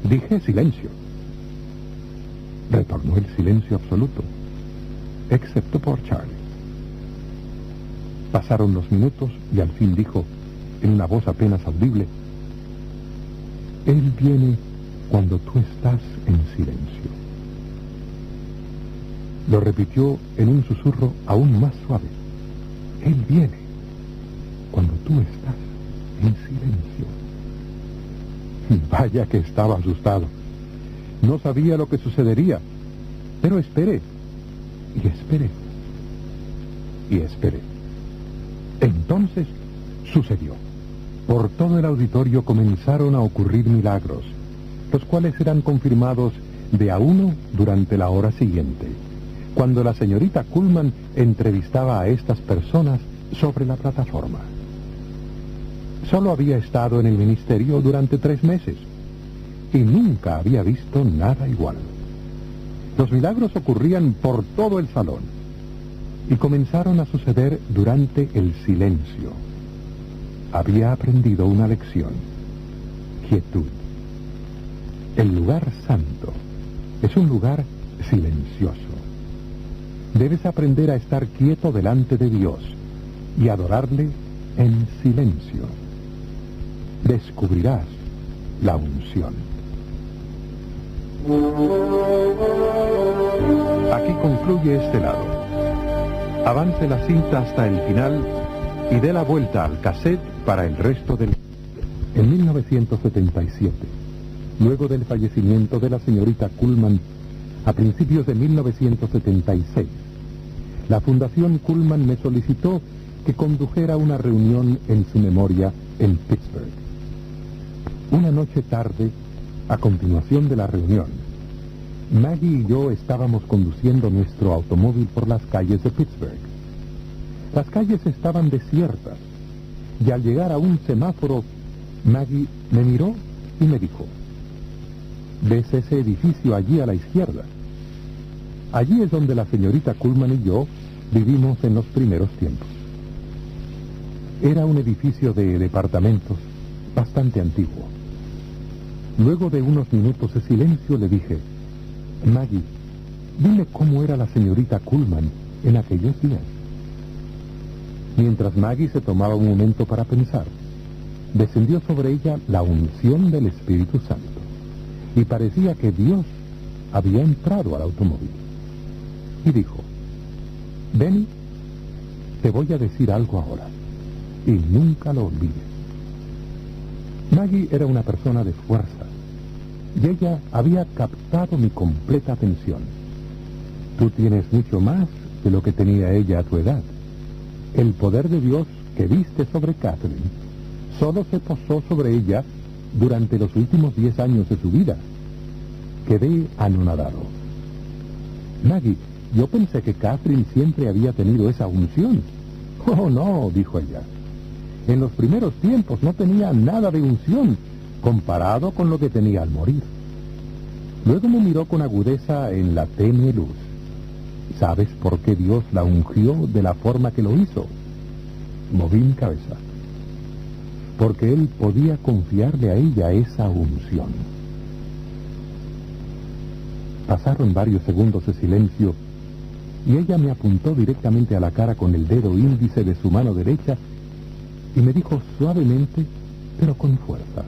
[SPEAKER 1] dije silencio. Retornó el silencio absoluto, excepto por Charlie. Pasaron los minutos y al fin dijo, en una voz apenas audible, Él viene cuando tú estás en silencio. Lo repitió en un susurro aún más suave. Él viene cuando tú estás en silencio. Vaya que estaba asustado. No sabía lo que sucedería, pero esperé, y esperé, y esperé. Entonces sucedió. Por todo el auditorio comenzaron a ocurrir milagros, los cuales eran confirmados de a uno durante la hora siguiente, cuando la señorita Kuhlman entrevistaba a estas personas sobre la plataforma. Solo había estado en el ministerio durante 3 meses y nunca había visto nada igual. Los milagros ocurrían por todo el salón y comenzaron a suceder durante el silencio. Había aprendido una lección: quietud. El lugar santo es un lugar silencioso. Debes aprender a estar quieto delante de Dios y adorarle en silencio. Descubrirás la unción. Aquí concluye este lado. Avance la cinta hasta el final y dé la vuelta al cassette para el resto del... En 1977, luego del fallecimiento de la señorita Kuhlman, a principios de 1976, la Fundación Kuhlman me solicitó que condujera una reunión en su memoria en Pittsburgh. Una noche tarde, a continuación de la reunión, Maggie y yo estábamos conduciendo nuestro automóvil por las calles de Pittsburgh. Las calles estaban desiertas, y al llegar a un semáforo, Maggie me miró y me dijo, ¿ves ese edificio allí a la izquierda? Allí es donde la señorita Kuhlman y yo vivimos en los primeros tiempos. Era un edificio de departamentos bastante antiguo. Luego de unos minutos de silencio le dije, Maggie, dime cómo era la señorita Kuhlman en aquellos días. Mientras Maggie se tomaba un momento para pensar, descendió sobre ella la unción del Espíritu Santo y parecía que Dios había entrado al automóvil. Y dijo, Benny, te voy a decir algo ahora y nunca lo olvides. Maggie era una persona de fuerza y ella había captado mi completa atención. Tú tienes mucho más de lo que tenía ella a tu edad. El poder de Dios que viste sobre Catherine solo se posó sobre ella durante los últimos 10 años de su vida. Quedé anonadado. Maggie, yo pensé que Catherine siempre había tenido esa unción. Oh, no, dijo ella. En los primeros tiempos no tenía nada de unción comparado con lo que tenía al morir. Luego me miró con agudeza en la tenue luz. ¿Sabes por qué Dios la ungió de la forma que lo hizo? Moví mi cabeza. Porque Él podía confiarle a ella esa unción. Pasaron varios segundos de silencio y ella me apuntó directamente a la cara con el dedo índice de su mano derecha y me dijo suavemente, pero con fuerza,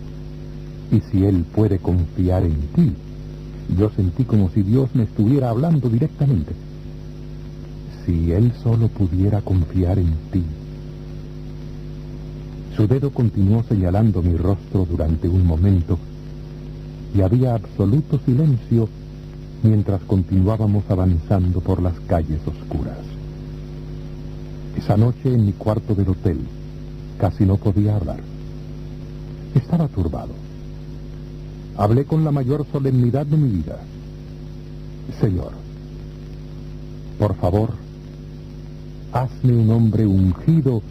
[SPEAKER 1] y si Él puede confiar en ti. Yo sentí como si Dios me estuviera hablando directamente. Si Él solo pudiera confiar en ti. Su dedo continuó señalando mi rostro durante un momento y había absoluto silencio mientras continuábamos avanzando por las calles oscuras. Esa noche en mi cuarto del hotel casi no podía hablar. Estaba turbado. Hablé con la mayor solemnidad de mi vida. Señor, por favor, hazme un hombre ungido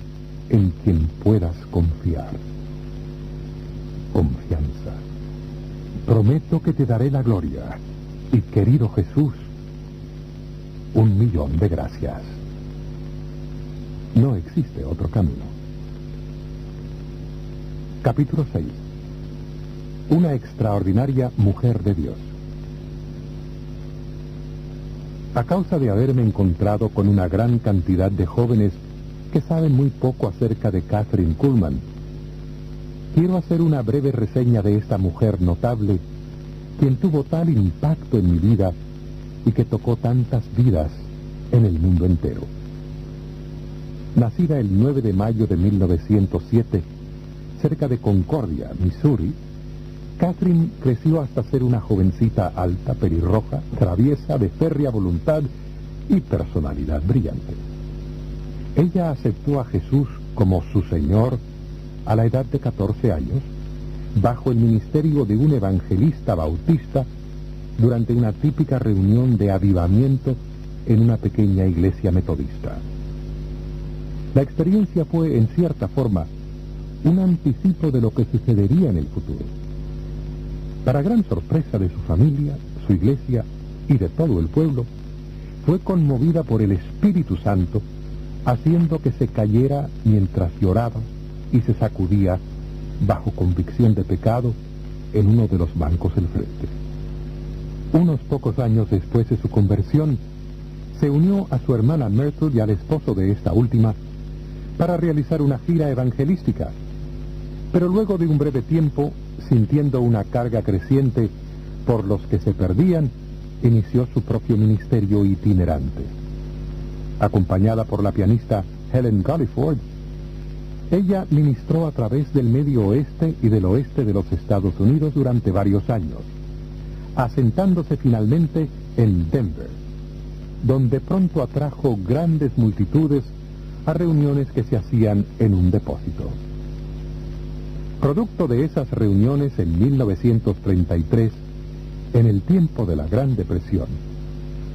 [SPEAKER 1] en quien puedas confiar. Confianza. Prometo que te daré la gloria. Y querido Jesús, 1.000.000 de gracias. No existe otro camino. Capítulo 6. una extraordinaria mujer de Dios. A causa de haberme encontrado con una gran cantidad de jóvenes que saben muy poco acerca de Kathryn Kuhlman, quiero hacer una breve reseña de esta mujer notable, quien tuvo tal impacto en mi vida y que tocó tantas vidas en el mundo entero. Nacida el 9 de mayo de 1907, cerca de Concordia, Missouri, Kathryn creció hasta ser una jovencita alta, pelirroja, traviesa, de férrea voluntad y personalidad brillante. Ella aceptó a Jesús como su Señor a la edad de 14 años, bajo el ministerio de un evangelista bautista, durante una típica reunión de avivamiento en una pequeña iglesia metodista. La experiencia fue, en cierta forma, un anticipo de lo que sucedería en el futuro. Para gran sorpresa de su familia, su iglesia y de todo el pueblo, fue conmovida por el Espíritu Santo, haciendo que se cayera mientras lloraba y se sacudía bajo convicción de pecado en uno de los bancos del frente. Unos pocos años después de su conversión, se unió a su hermana Myrtle y al esposo de esta última para realizar una gira evangelística, pero luego de un breve tiempo, sintiendo una carga creciente por los que se perdían, inició su propio ministerio itinerante. Acompañada por la pianista Helen Gulliford, ella ministró a través del medio oeste y del oeste de los Estados Unidos durante varios años, asentándose finalmente en Denver, donde pronto atrajo grandes multitudes a reuniones que se hacían en un depósito. Producto de esas reuniones en 1933, en el tiempo de la Gran Depresión,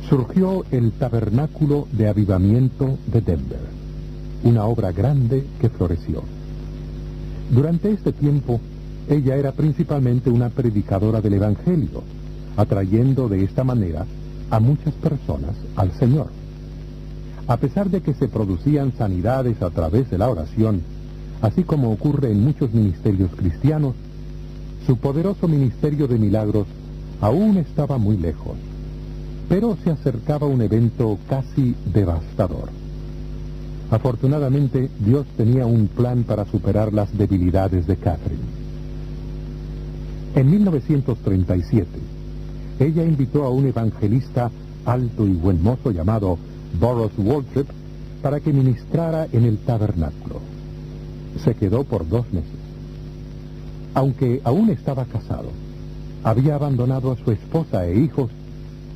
[SPEAKER 1] surgió el Tabernáculo de Avivamiento de Denver, una obra grande que floreció. Durante este tiempo, ella era principalmente una predicadora del Evangelio, atrayendo de esta manera a muchas personas al Señor. A pesar de que se producían sanidades a través de la oración, así como ocurre en muchos ministerios cristianos, su poderoso ministerio de milagros aún estaba muy lejos, pero se acercaba un evento casi devastador. Afortunadamente, Dios tenía un plan para superar las debilidades de Kathryn. En 1937, ella invitó a un evangelista alto y buen mozo llamado Burroughs Waltrip para que ministrara en el tabernáculo. Se quedó por 2 meses. Aunque aún estaba casado, había abandonado a su esposa e hijos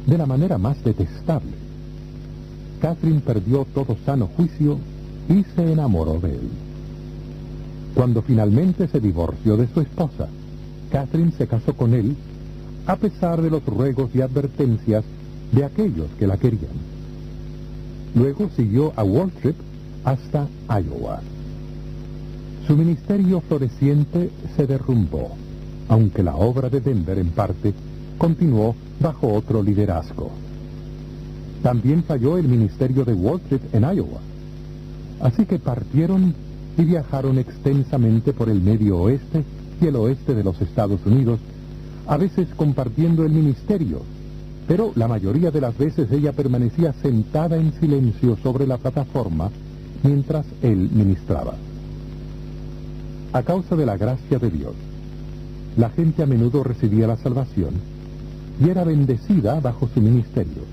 [SPEAKER 1] de la manera más detestable. Kathryn perdió todo sano juicio y se enamoró de él. Cuando finalmente se divorció de su esposa, Kathryn se casó con él a pesar de los ruegos y advertencias de aquellos que la querían. Luego siguió a Waltrip hasta Iowa. Su ministerio floreciente se derrumbó, aunque la obra de Denver en parte continuó bajo otro liderazgo. También falló el ministerio de Waltrip en Iowa, así que partieron y viajaron extensamente por el medio oeste y el oeste de los Estados Unidos, a veces compartiendo el ministerio, pero la mayoría de las veces ella permanecía sentada en silencio sobre la plataforma mientras él ministraba. A causa de la gracia de Dios, la gente a menudo recibía la salvación y era bendecida bajo su ministerio,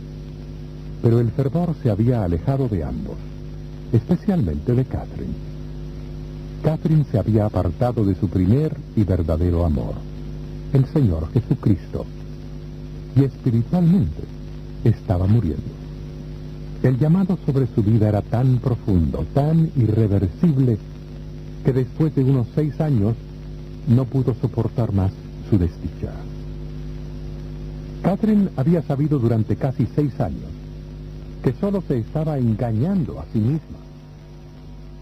[SPEAKER 1] pero el fervor se había alejado de ambos, especialmente de Kathryn. Kathryn se había apartado de su primer y verdadero amor, el Señor Jesucristo, y espiritualmente estaba muriendo. El llamado sobre su vida era tan profundo, tan irreversible, que después de unos 6 años no pudo soportar más su desdicha. Kathryn había sabido durante casi 6 años que solo se estaba engañando a sí misma.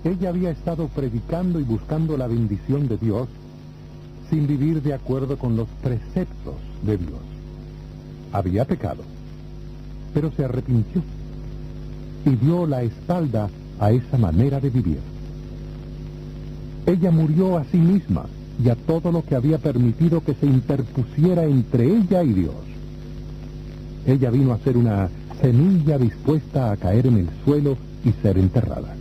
[SPEAKER 1] Ella había estado predicando y buscando la bendición de Dios sin vivir de acuerdo con los preceptos de Dios. Había pecado, pero se arrepintió y dio la espalda a esa manera de vivir. Ella murió a sí misma y a todo lo que había permitido que se interpusiera entre ella y Dios. Ella vino a ser una semilla dispuesta a caer en el suelo y ser enterrada.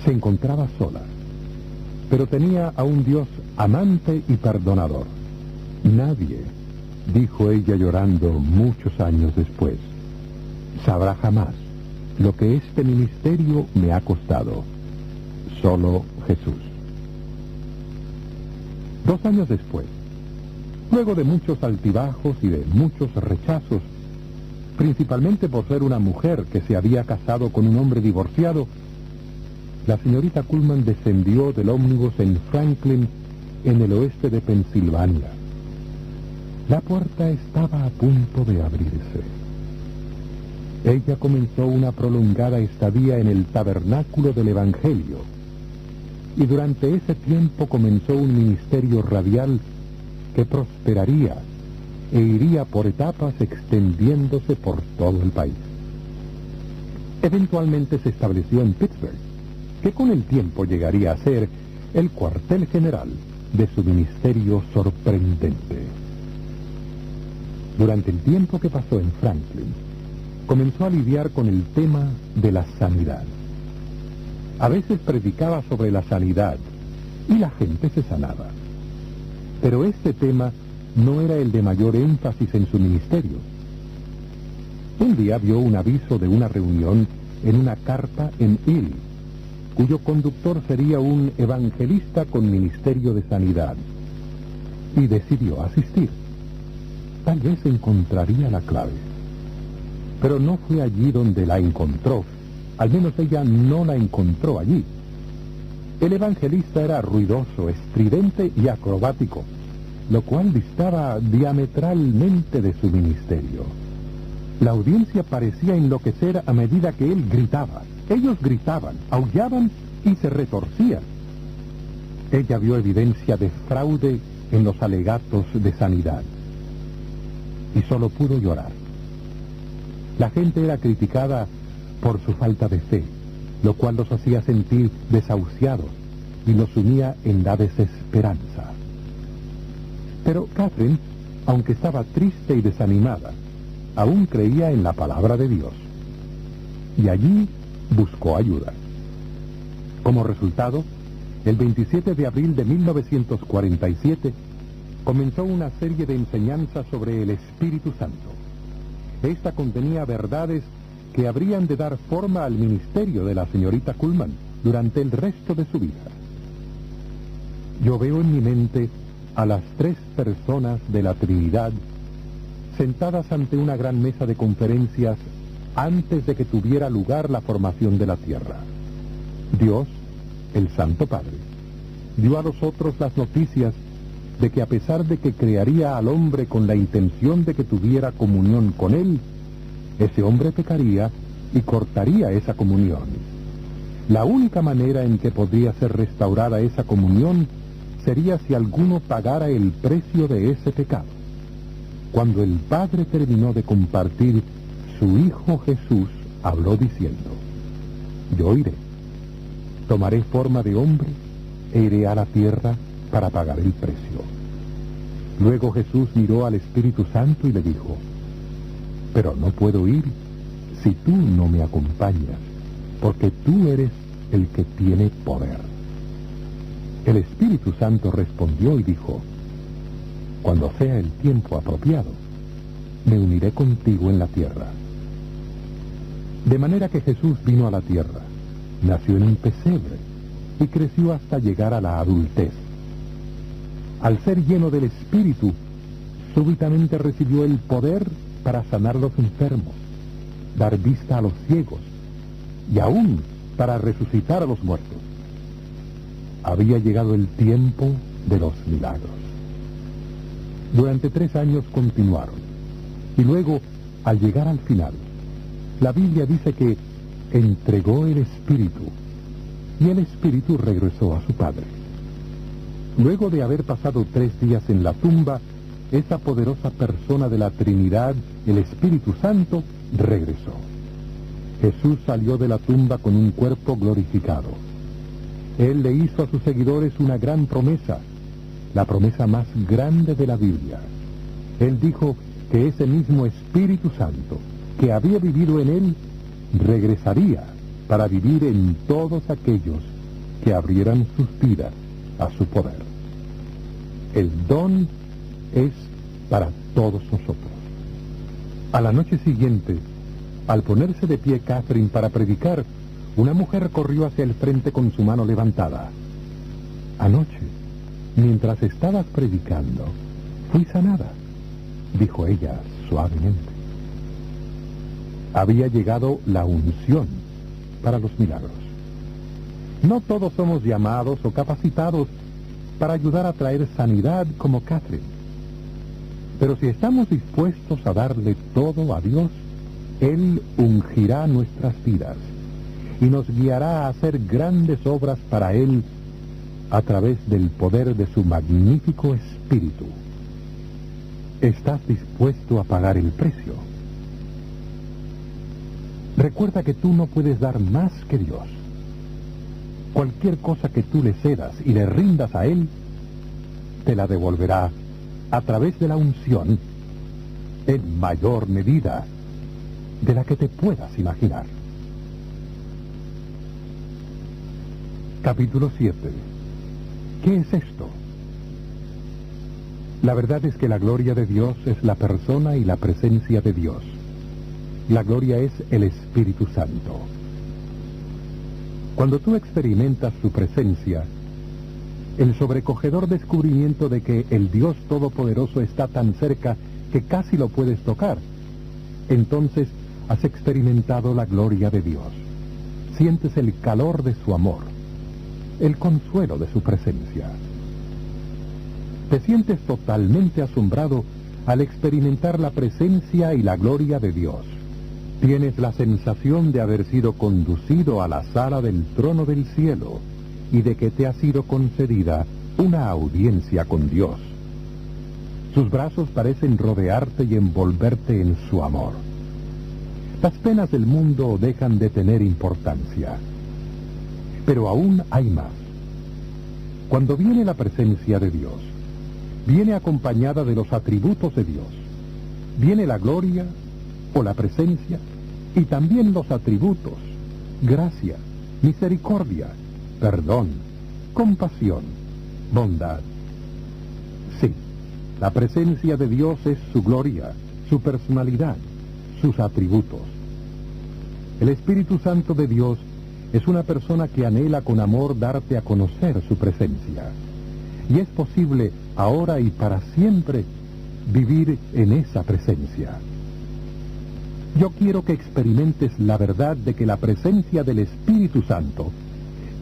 [SPEAKER 1] Se encontraba sola, pero tenía a un Dios amante y perdonador. Nadie, dijo ella llorando muchos años después, sabrá jamás lo que este ministerio me ha costado. Solo Jesús. 2 años después, luego de muchos altibajos y de muchos rechazos, principalmente por ser una mujer que se había casado con un hombre divorciado, la señorita Kuhlman descendió del ómnibus en Franklin, en el oeste de Pensilvania. La puerta estaba a punto de abrirse. Ella comenzó una prolongada estadía en el tabernáculo del Evangelio, y durante ese tiempo comenzó un ministerio radial que prosperaría e iría por etapas extendiéndose por todo el país. Eventualmente se estableció en Pittsburgh, que con el tiempo llegaría a ser el cuartel general de su ministerio sorprendente. Durante el tiempo que pasó en Franklin, comenzó a lidiar con el tema de la sanidad. A veces predicaba sobre la sanidad y la gente se sanaba. Pero este tema no era el de mayor énfasis en su ministerio. Un día vio un aviso de una reunión en una carta en Hill, cuyo conductor sería un evangelista con ministerio de sanidad, y decidió asistir. Tal vez encontraría la clave. Pero no fue allí donde la encontró. Al menos ella no la encontró allí. El evangelista era ruidoso, estridente y acrobático, lo cual distaba diametralmente de su ministerio. La audiencia parecía enloquecer a medida que él gritaba. Ellos gritaban, aullaban y se retorcían. Ella vio evidencia de fraude en los alegatos de sanidad y solo pudo llorar. La gente era criticada por su falta de fe, lo cual los hacía sentir desahuciados y los sumía en la desesperanza. Pero Catherine, aunque estaba triste y desanimada, aún creía en la palabra de Dios, y allí buscó ayuda. Como resultado, el 27 de abril de 1947, comenzó una serie de enseñanzas sobre el Espíritu Santo. Esta contenía verdades que habrían de dar forma al ministerio de la señorita Kuhlman durante el resto de su vida. Yo veo en mi mente a las 3 personas de la Trinidad sentadas ante una gran mesa de conferencias antes de que tuviera lugar la formación de la tierra. Dios, el Santo Padre, dio a los otros las noticias de que a pesar de que crearía al hombre con la intención de que tuviera comunión con él, ese hombre pecaría y cortaría esa comunión. La única manera en que podría ser restaurada esa comunión sería si alguno pagara el precio de ese pecado. Cuando el Padre terminó de compartir, su Hijo Jesús habló diciendo: yo iré, tomaré forma de hombre e iré a la tierra para pagar el precio. Luego Jesús miró al Espíritu Santo y le dijo: pero no puedo ir si tú no me acompañas, porque tú eres el que tiene poder. El Espíritu Santo respondió y dijo: cuando sea el tiempo apropiado, me uniré contigo en la tierra. De manera que Jesús vino a la tierra, nació en un pesebre y creció hasta llegar a la adultez. Al ser lleno del Espíritu, súbitamente recibió el poder para sanar a los enfermos, dar vista a los ciegos y aún para resucitar a los muertos. Había llegado el tiempo de los milagros. Durante 3 años continuaron, y luego, al llegar al final, la Biblia dice que entregó el Espíritu, y el Espíritu regresó a su Padre. Luego de haber pasado 3 días en la tumba, esa poderosa persona de la Trinidad, el Espíritu Santo, regresó. Jesús salió de la tumba con un cuerpo glorificado. Él le hizo a sus seguidores una gran promesa, la promesa más grande de la Biblia. Él dijo que ese mismo Espíritu Santo que había vivido en él regresaría para vivir en todos aquellos que abrieran sus vidas a su poder. El don es para todos nosotros. A la noche siguiente, al ponerse de pie Catherine para predicar, una mujer corrió hacia el frente con su mano levantada. Anoche, mientras estabas predicando, fui sanada, dijo ella suavemente. Había llegado la unción para los milagros. No todos somos llamados o capacitados para ayudar a traer sanidad como Catherine. Pero si estamos dispuestos a darle todo a Dios, Él ungirá nuestras vidas y nos guiará a hacer grandes obras para Él a través del poder de su magnífico Espíritu. ¿Estás dispuesto a pagar el precio? Recuerda que tú no puedes dar más que Dios. Cualquier cosa que tú le cedas y le rindas a Él, te la devolverá a través de la unción en mayor medida de la que te puedas imaginar. Capítulo 7. ¿Qué es esto? La verdad es que la gloria de Dios es la persona y la presencia de Dios. La gloria es el Espíritu Santo. Cuando tú experimentas su presencia, el sobrecogedor descubrimiento de que el Dios Todopoderoso está tan cerca que casi lo puedes tocar, entonces has experimentado la gloria de Dios. Sientes el calor de su amor, el consuelo de su presencia. Te sientes totalmente asombrado al experimentar la presencia y la gloria de Dios. Tienes la sensación de haber sido conducido a la sala del trono del cielo y de que te ha sido concedida una audiencia con Dios. Sus brazos parecen rodearte y envolverte en su amor. Las penas del mundo dejan de tener importancia. Pero aún hay más. Cuando viene la presencia de Dios, viene acompañada de los atributos de Dios. Viene la gloria o la presencia y también los atributos: gracia, misericordia, perdón, compasión, bondad. Sí, la presencia de Dios es su gloria, su personalidad, sus atributos. El Espíritu Santo de Dios es una persona que anhela con amor darte a conocer su presencia. Y es posible ahora y para siempre vivir en esa presencia. Yo quiero que experimentes la verdad de que la presencia del Espíritu Santo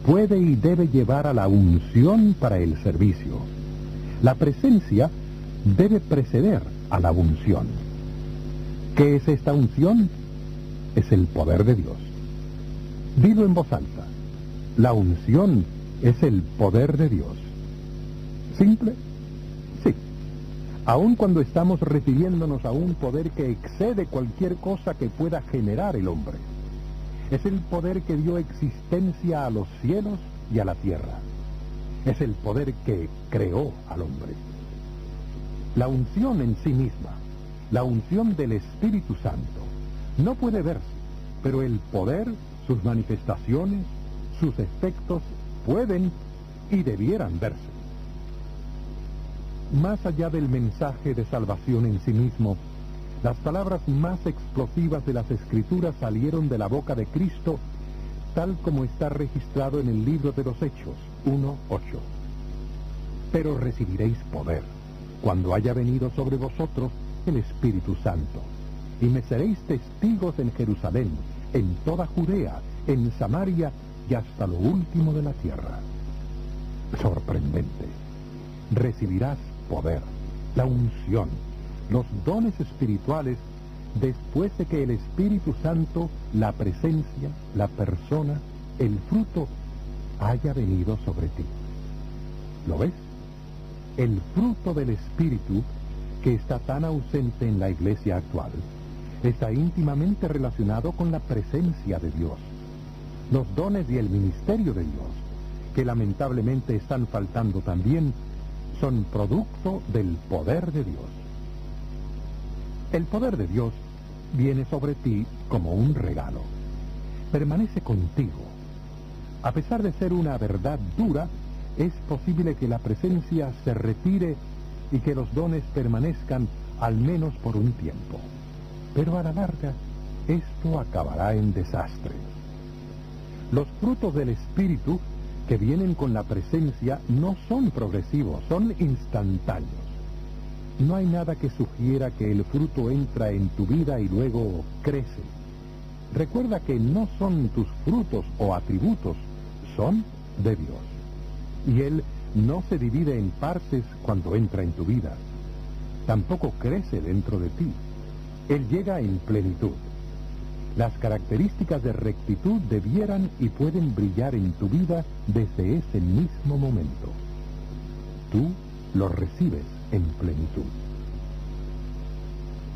[SPEAKER 1] puede y debe llevar a la unción para el servicio. La presencia debe preceder a la unción. ¿Qué es esta unción? Es el poder de Dios. Dilo en voz alta: la unción es el poder de Dios. ¿Simple? Sí. Aun cuando estamos refiriéndonos a un poder que excede cualquier cosa que pueda generar el hombre. Es el poder que dio existencia a los cielos y a la tierra. Es el poder que creó al hombre. La unción en sí misma, la unción del Espíritu Santo, no puede verse, pero el poder, sus manifestaciones, sus efectos pueden y debieran verse. Más allá del mensaje de salvación en sí mismo, las palabras más explosivas de las Escrituras salieron de la boca de Cristo, tal como está registrado en el libro de los Hechos 1:8. Pero recibiréis poder cuando haya venido sobre vosotros el Espíritu Santo, y me seréis testigos en Jerusalén, en toda Judea, en Samaria y hasta lo último de la tierra. Sorprendente. Recibirás poder, la unción, los dones espirituales después de que el Espíritu Santo, la presencia, la persona, el fruto haya venido sobre ti. ¿Lo ves? El fruto del Espíritu, que está tan ausente en la iglesia actual, está íntimamente relacionado con la presencia de Dios. Los dones y el ministerio de Dios que lamentablemente están faltando también, son producto del poder de Dios. El poder de Dios viene sobre ti como un regalo. Permanece contigo. A pesar de ser una verdad dura, es posible que la presencia se retire y que los dones permanezcan al menos por un tiempo. Pero a la larga, esto acabará en desastre. Los frutos del Espíritu que vienen con la presencia no son progresivos, son instantáneos. No hay nada que sugiera que el fruto entra en tu vida y luego crece. Recuerda que no son tus frutos o atributos, son de Dios. Y Él no se divide en partes cuando entra en tu vida. Tampoco crece dentro de ti. Él llega en plenitud. Las características de rectitud debieran y pueden brillar en tu vida desde ese mismo momento. Tú lo recibes en plenitud.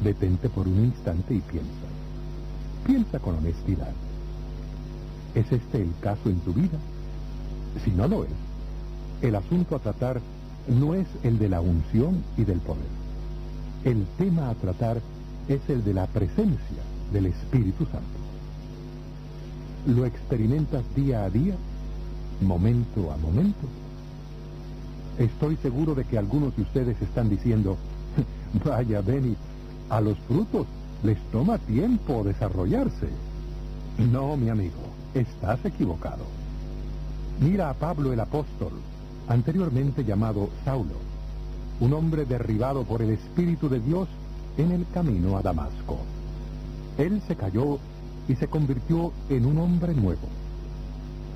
[SPEAKER 1] Detente por un instante y piensa. Piensa con honestidad. ¿Es este el caso en tu vida? Si no lo es, el asunto a tratar no es el de la unción y del poder. El tema a tratar es el de la presencia del Espíritu Santo. ¿Lo experimentas día a día, momento a momento? Estoy seguro de que algunos de ustedes están diciendo, vaya Benny, a los frutos les toma tiempo desarrollarse. No, mi amigo, estás equivocado. Mira a Pablo el apóstol, anteriormente llamado Saulo, un hombre derribado por el Espíritu de Dios en el camino a Damasco. Él se cayó y se convirtió en un hombre nuevo.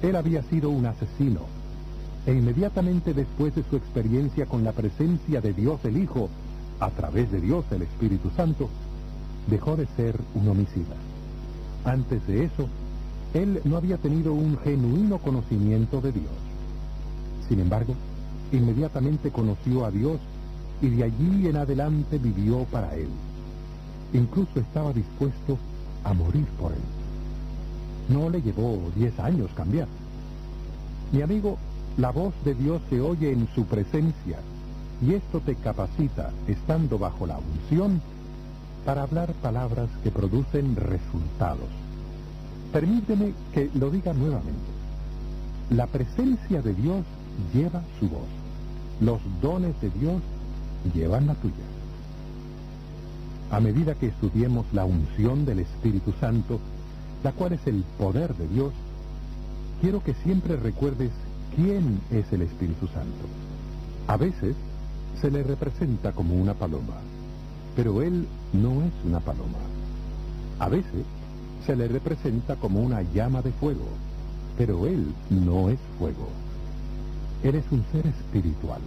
[SPEAKER 1] Él había sido un asesino, e inmediatamente después de su experiencia con la presencia de Dios el Hijo, a través de Dios el Espíritu Santo, dejó de ser un homicida. Antes de eso, él no había tenido un genuino conocimiento de Dios. Sin embargo, inmediatamente conoció a Dios y de allí en adelante vivió para Él. Incluso estaba dispuesto a morir por Él. No le llevó 10 años cambiar. Mi amigo, la voz de Dios se oye en su presencia y esto te capacita, estando bajo la unción, para hablar palabras que producen resultados. Permíteme que lo diga nuevamente. La presencia de Dios lleva su voz. Los dones de Dios llevan la tuya. A medida que estudiemos la unción del Espíritu Santo, la cual es el poder de Dios, quiero que siempre recuerdes quién es el Espíritu Santo. A veces se le representa como una paloma, pero Él no es una paloma. A veces se le representa como una llama de fuego, pero Él no es fuego. Él es un ser espiritual.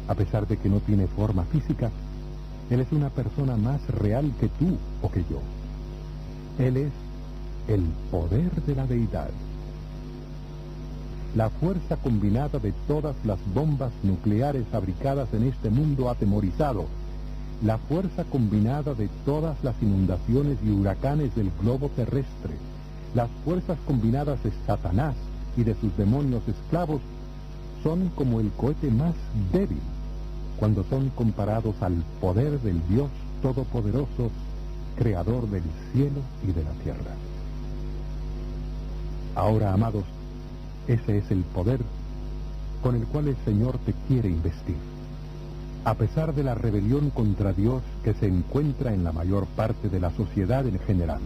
[SPEAKER 1] A pesar de que no tiene forma física, Él es una persona más real que tú o que yo. Él es el poder de la deidad. La fuerza combinada de todas las bombas nucleares fabricadas en este mundo atemorizado, la fuerza combinada de todas las inundaciones y huracanes del globo terrestre, las fuerzas combinadas de Satanás y de sus demonios esclavos, son como el cohete más débil cuando son comparados al poder del Dios Todopoderoso, Creador del cielo y de la tierra. Ahora, amados, ese es el poder con el cual el Señor te quiere investir. A pesar de la rebelión contra Dios que se encuentra en la mayor parte de la sociedad en general,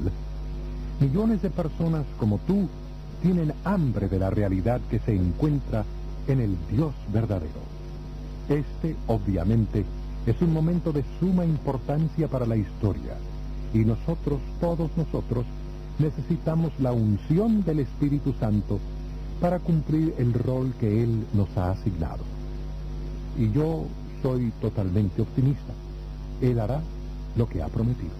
[SPEAKER 1] millones de personas como tú tienen hambre de la realidad que se encuentra en el Dios verdadero. Este, obviamente, es un momento de suma importancia para la historia, y nosotros, todos nosotros, necesitamos la unción del Espíritu Santo para cumplir el rol que Él nos ha asignado. Y yo soy totalmente optimista. Él hará lo que ha prometido.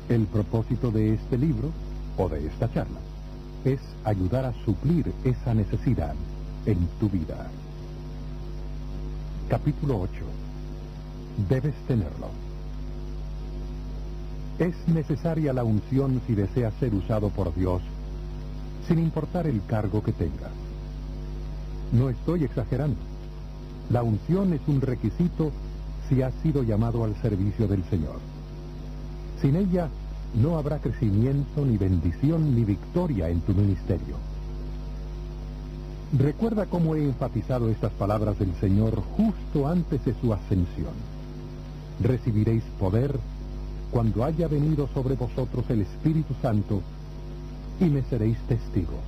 [SPEAKER 1] El propósito de este libro, o de esta charla, es ayudar a suplir esa necesidad en tu vida. Capítulo 8. Debes tenerlo. Es necesaria la unción si deseas ser usado por Dios, sin importar el cargo que tengas. No estoy exagerando. La unción es un requisito si has sido llamado al servicio del Señor. Sin ella, no habrá crecimiento, ni bendición, ni victoria en tu ministerio. Recuerda cómo he enfatizado estas palabras del Señor justo antes de su ascensión. Recibiréis poder cuando haya venido sobre vosotros el Espíritu Santo, y me seréis testigos.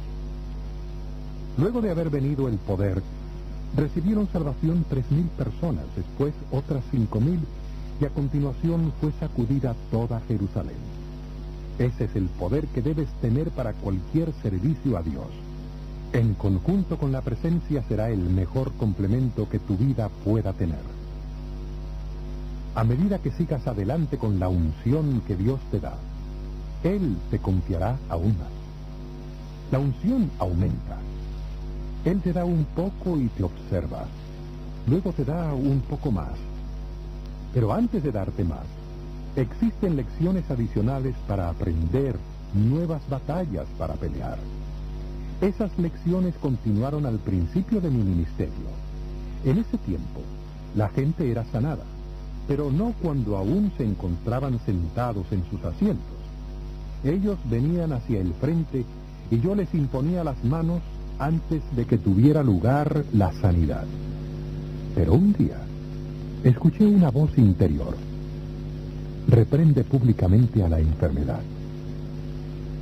[SPEAKER 1] Luego de haber venido el poder, recibieron salvación 3,000 personas, después otras 5,000, y a continuación fue sacudida toda Jerusalén. Ese es el poder que debes tener para cualquier servicio a Dios. En conjunto con la presencia será el mejor complemento que tu vida pueda tener. A medida que sigas adelante con la unción que Dios te da, Él te confiará aún más. La unción aumenta. Él te da un poco y te observa. Luego te da un poco más. Pero antes de darte más, existen lecciones adicionales para aprender, nuevas batallas para pelear. Esas lecciones continuaron al principio de mi ministerio. En ese tiempo, la gente era sanada, pero no cuando aún se encontraban sentados en sus asientos. Ellos venían hacia el frente y yo les imponía las manos antes de que tuviera lugar la sanidad. Pero un día, escuché una voz interior: reprende públicamente a la enfermedad.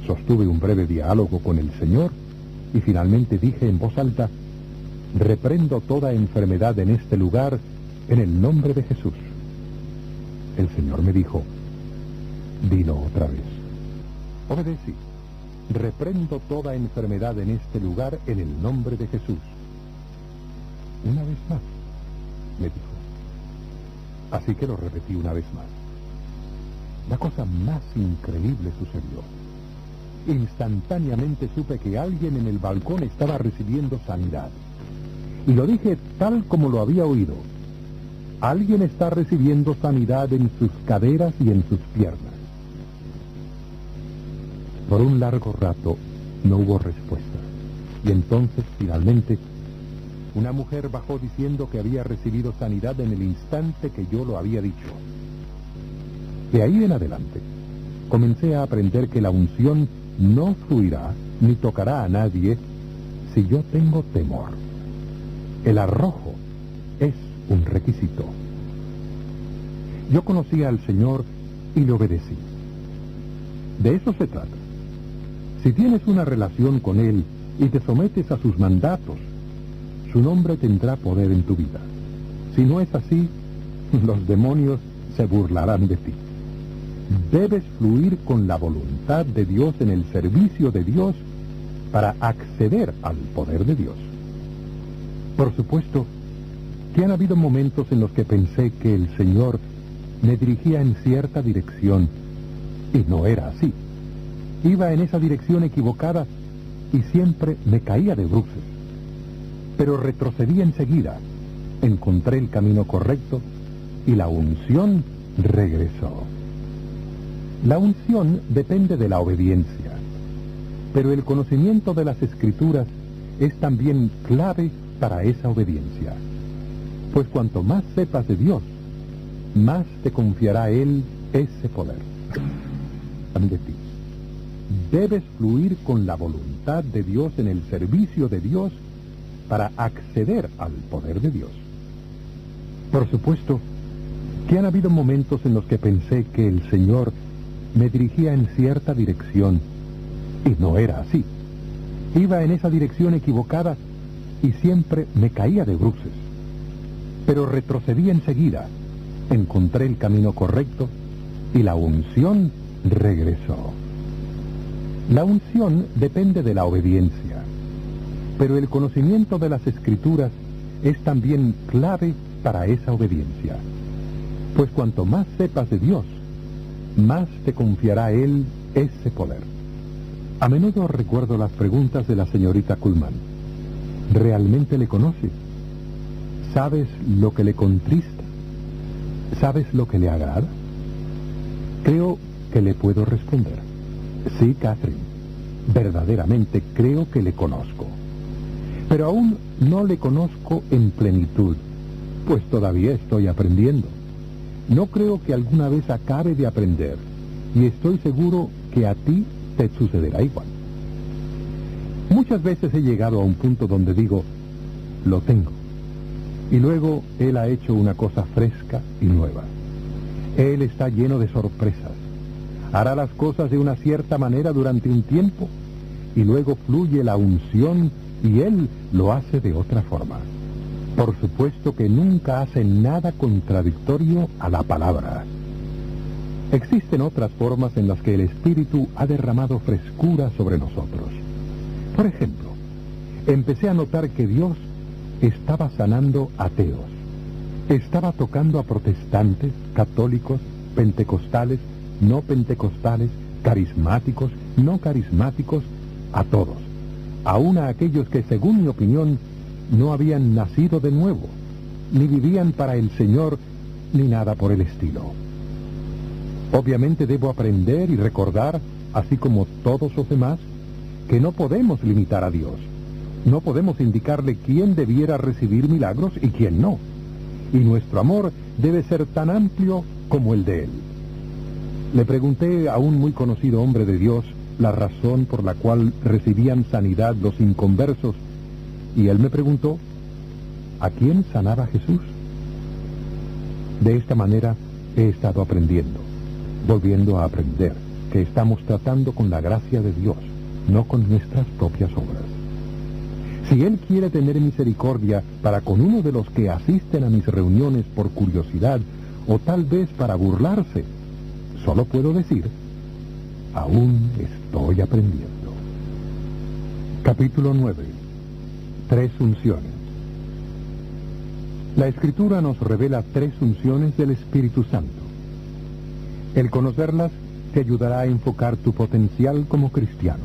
[SPEAKER 1] Sostuve un breve diálogo con el Señor y finalmente dije en voz alta: reprendo toda enfermedad en este lugar en el nombre de Jesús. El Señor me dijo: dilo otra vez. Obedecí. Reprendo toda enfermedad en este lugar en el nombre de Jesús. Una vez más, me dijo. Así que lo repetí una vez más. La cosa más increíble sucedió. Instantáneamente supe que alguien en el balcón estaba recibiendo sanidad. Y lo dije tal como lo había oído. Alguien está recibiendo sanidad en sus caderas y en sus piernas. Por un largo rato no hubo respuesta. Y entonces, finalmente, una mujer bajó diciendo que había recibido sanidad en el instante que yo lo había dicho. De ahí en adelante, comencé a aprender que la unción no fluirá ni tocará a nadie si yo tengo temor. El arrojo es un requisito. Yo conocía al Señor y le obedecí. De eso se trata. Si tienes una relación con Él y te sometes a sus mandatos, su nombre tendrá poder en tu vida. Si no es así, los demonios se burlarán de ti. Debes fluir con la voluntad de Dios en el servicio de Dios para acceder al poder de Dios. Por supuesto, que han habido momentos en los que pensé que el Señor me dirigía en cierta dirección, y no era así. Iba en esa dirección equivocada y siempre me caía de bruces. Pero retrocedí enseguida, encontré el camino correcto y la unción regresó. La unción depende de la obediencia, pero el conocimiento de las Escrituras es también clave para esa obediencia. Pues cuanto más sepas de Dios, más te confiará Él ese poder. De ti. Debes fluir con la voluntad de Dios en el servicio de Dios para acceder al poder de Dios. Por supuesto, que han habido momentos en los que pensé que el Señor me dirigía en cierta dirección, y no era así. Iba en esa dirección equivocada y siempre me caía de bruces. Pero retrocedí enseguida, encontré el camino correcto y la unción regresó. La unción depende de la obediencia, pero el conocimiento de las Escrituras es también clave para esa obediencia. Pues cuanto más sepas de Dios, más te confiará Él ese poder. A menudo recuerdo las preguntas de la señorita Kuhlman. ¿Realmente le conoces? ¿Sabes lo que le contrista? ¿Sabes lo que le agrada? Creo que le puedo responder. Sí, Catherine, verdaderamente creo que le conozco. Pero aún no le conozco en plenitud, pues todavía estoy aprendiendo. No creo que alguna vez acabe de aprender, y estoy seguro que a ti te sucederá igual. Muchas veces he llegado a un punto donde digo, lo tengo. Y luego Él ha hecho una cosa fresca y nueva. Él está lleno de sorpresas. Hará las cosas de una cierta manera durante un tiempo, y luego fluye la unción y Él lo hace de otra forma. Por supuesto que nunca hace nada contradictorio a la palabra. Existen otras formas en las que el Espíritu ha derramado frescura sobre nosotros. Por ejemplo, empecé a notar que Dios estaba sanando ateos. Estaba tocando a protestantes, católicos, pentecostales, no pentecostales, carismáticos, no carismáticos, a todos. Aún a aquellos que, según mi opinión, no habían nacido de nuevo, ni vivían para el Señor, ni nada por el estilo. Obviamente debo aprender y recordar, así como todos los demás, que no podemos limitar a Dios. No podemos indicarle quién debiera recibir milagros y quién no. Y nuestro amor debe ser tan amplio como el de Él. Le pregunté a un muy conocido hombre de Dios la razón por la cual recibían sanidad los inconversos, y él me preguntó, ¿a quién sanaba Jesús? De esta manera he estado aprendiendo, volviendo a aprender, que estamos tratando con la gracia de Dios, no con nuestras propias obras. Si Él quiere tener misericordia para con uno de los que asisten a mis reuniones por curiosidad, o tal vez para burlarse, solo puedo decir, aún estoy aprendiendo. Capítulo 9. 3 unciones. La Escritura nos revela 3 unciones del Espíritu Santo. El conocerlas te ayudará a enfocar tu potencial como cristiano.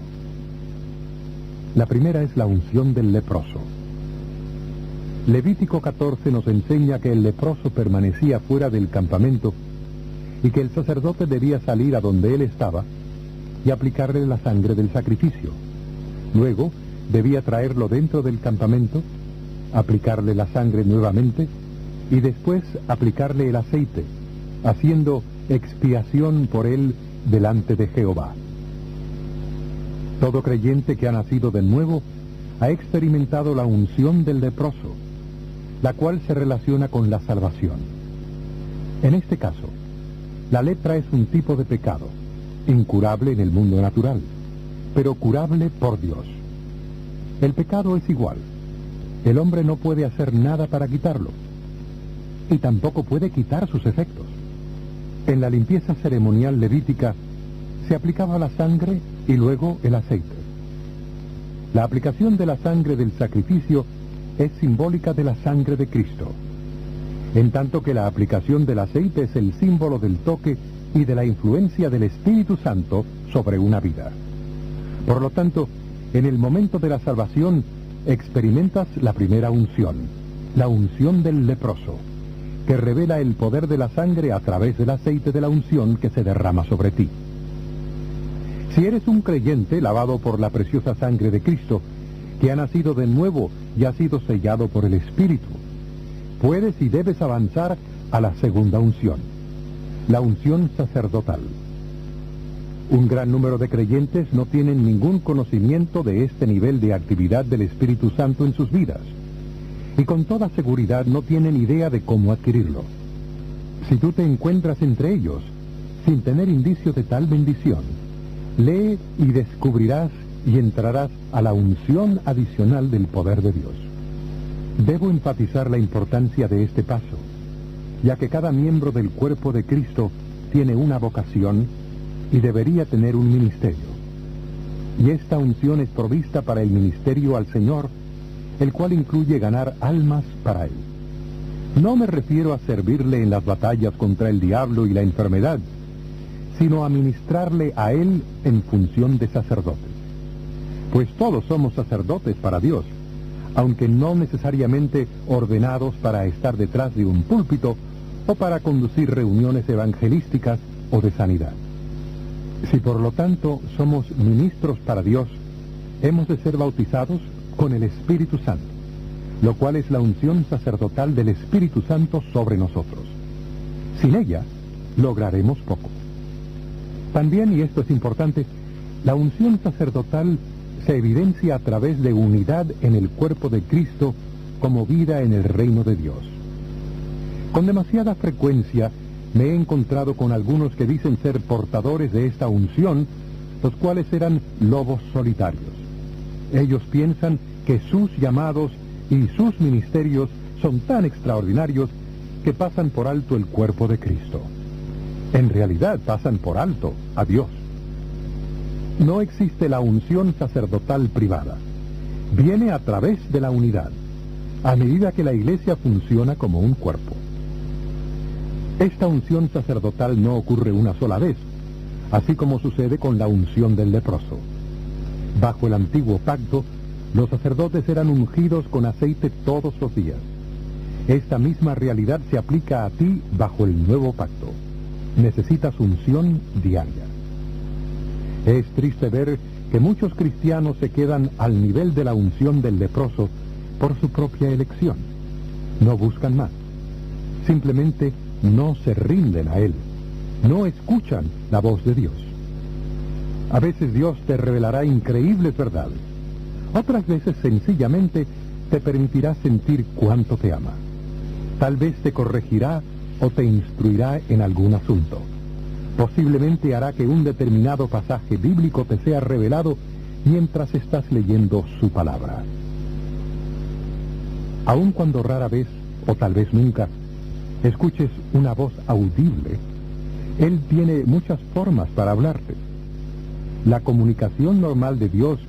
[SPEAKER 1] La primera es la unción del leproso. Levítico 14 nos enseña que el leproso permanecía fuera del campamento y que el sacerdote debía salir a donde él estaba y aplicarle la sangre del sacrificio. Luego debía traerlo dentro del campamento, aplicarle la sangre nuevamente y después aplicarle el aceite, haciendo expiación por él delante de Jehová. Todo creyente que ha nacido de nuevo ha experimentado la unción del leproso, la cual se relaciona con la salvación. En este caso, la lepra es un tipo de pecado, incurable en el mundo natural, pero curable por Dios. El pecado es igual. El hombre no puede hacer nada para quitarlo, y tampoco puede quitar sus efectos. En la limpieza ceremonial levítica se aplicaba la sangre y luego el aceite. La aplicación de la sangre del sacrificio es simbólica de la sangre de Cristo, en tanto que la aplicación del aceite es el símbolo del toque y de la influencia del Espíritu Santo sobre una vida. Por lo tanto, en el momento de la salvación experimentas la primera unción, la unción del leproso, que revela el poder de la sangre a través del aceite de la unción que se derrama sobre ti. Si eres un creyente lavado por la preciosa sangre de Cristo, que ha nacido de nuevo y ha sido sellado por el Espíritu, puedes y debes avanzar a la segunda unción, la unción sacerdotal. Un gran número de creyentes no tienen ningún conocimiento de este nivel de actividad del Espíritu Santo en sus vidas, y con toda seguridad no tienen idea de cómo adquirirlo. Si tú te encuentras entre ellos, sin tener indicio de tal bendición, lee y descubrirás y entrarás a la unción adicional del poder de Dios. Debo enfatizar la importancia de este paso, ya que cada miembro del cuerpo de Cristo tiene una vocación y debería tener un ministerio. Y esta unción es provista para el ministerio al Señor, el cual incluye ganar almas para Él. No me refiero a servirle en las batallas contra el diablo y la enfermedad, sino a ministrarle a Él en función de sacerdotes. Pues todos somos sacerdotes para Dios, aunque no necesariamente ordenados para estar detrás de un púlpito o para conducir reuniones evangelísticas o de sanidad. Si por lo tanto somos ministros para Dios, hemos de ser bautizados con el Espíritu Santo, lo cual es la unción sacerdotal del Espíritu Santo sobre nosotros. Sin ella, lograremos poco. También, y esto es importante, la unción sacerdotal se evidencia a través de unidad en el cuerpo de Cristo como vida en el reino de Dios. Con demasiada frecuencia me he encontrado con algunos que dicen ser portadores de esta unción, los cuales eran lobos solitarios. Ellos piensan que sus llamados y sus ministerios son tan extraordinarios que pasan por alto el cuerpo de Cristo. En realidad pasan por alto a Dios. No existe la unción sacerdotal privada. Viene a través de la unidad, a medida que la iglesia funciona como un cuerpo. Esta unción sacerdotal no ocurre una sola vez, así como sucede con la unción del leproso. Bajo el antiguo pacto, los sacerdotes eran ungidos con aceite todos los días. Esta misma realidad se aplica a ti bajo el nuevo pacto. Necesitas unción diaria. Es triste ver que muchos cristianos se quedan al nivel de la unción del leproso por su propia elección. No buscan más. Simplemente no se rinden a Él. No escuchan la voz de Dios. A veces Dios te revelará increíbles verdades. Otras veces sencillamente te permitirá sentir cuánto te ama. Tal vez te corregirá o te instruirá en algún asunto. Posiblemente hará que un determinado pasaje bíblico te sea revelado mientras estás leyendo su palabra. Aun cuando rara vez, o tal vez nunca, escuches una voz audible, Él tiene muchas formas para hablarte. La comunicación normal de Dios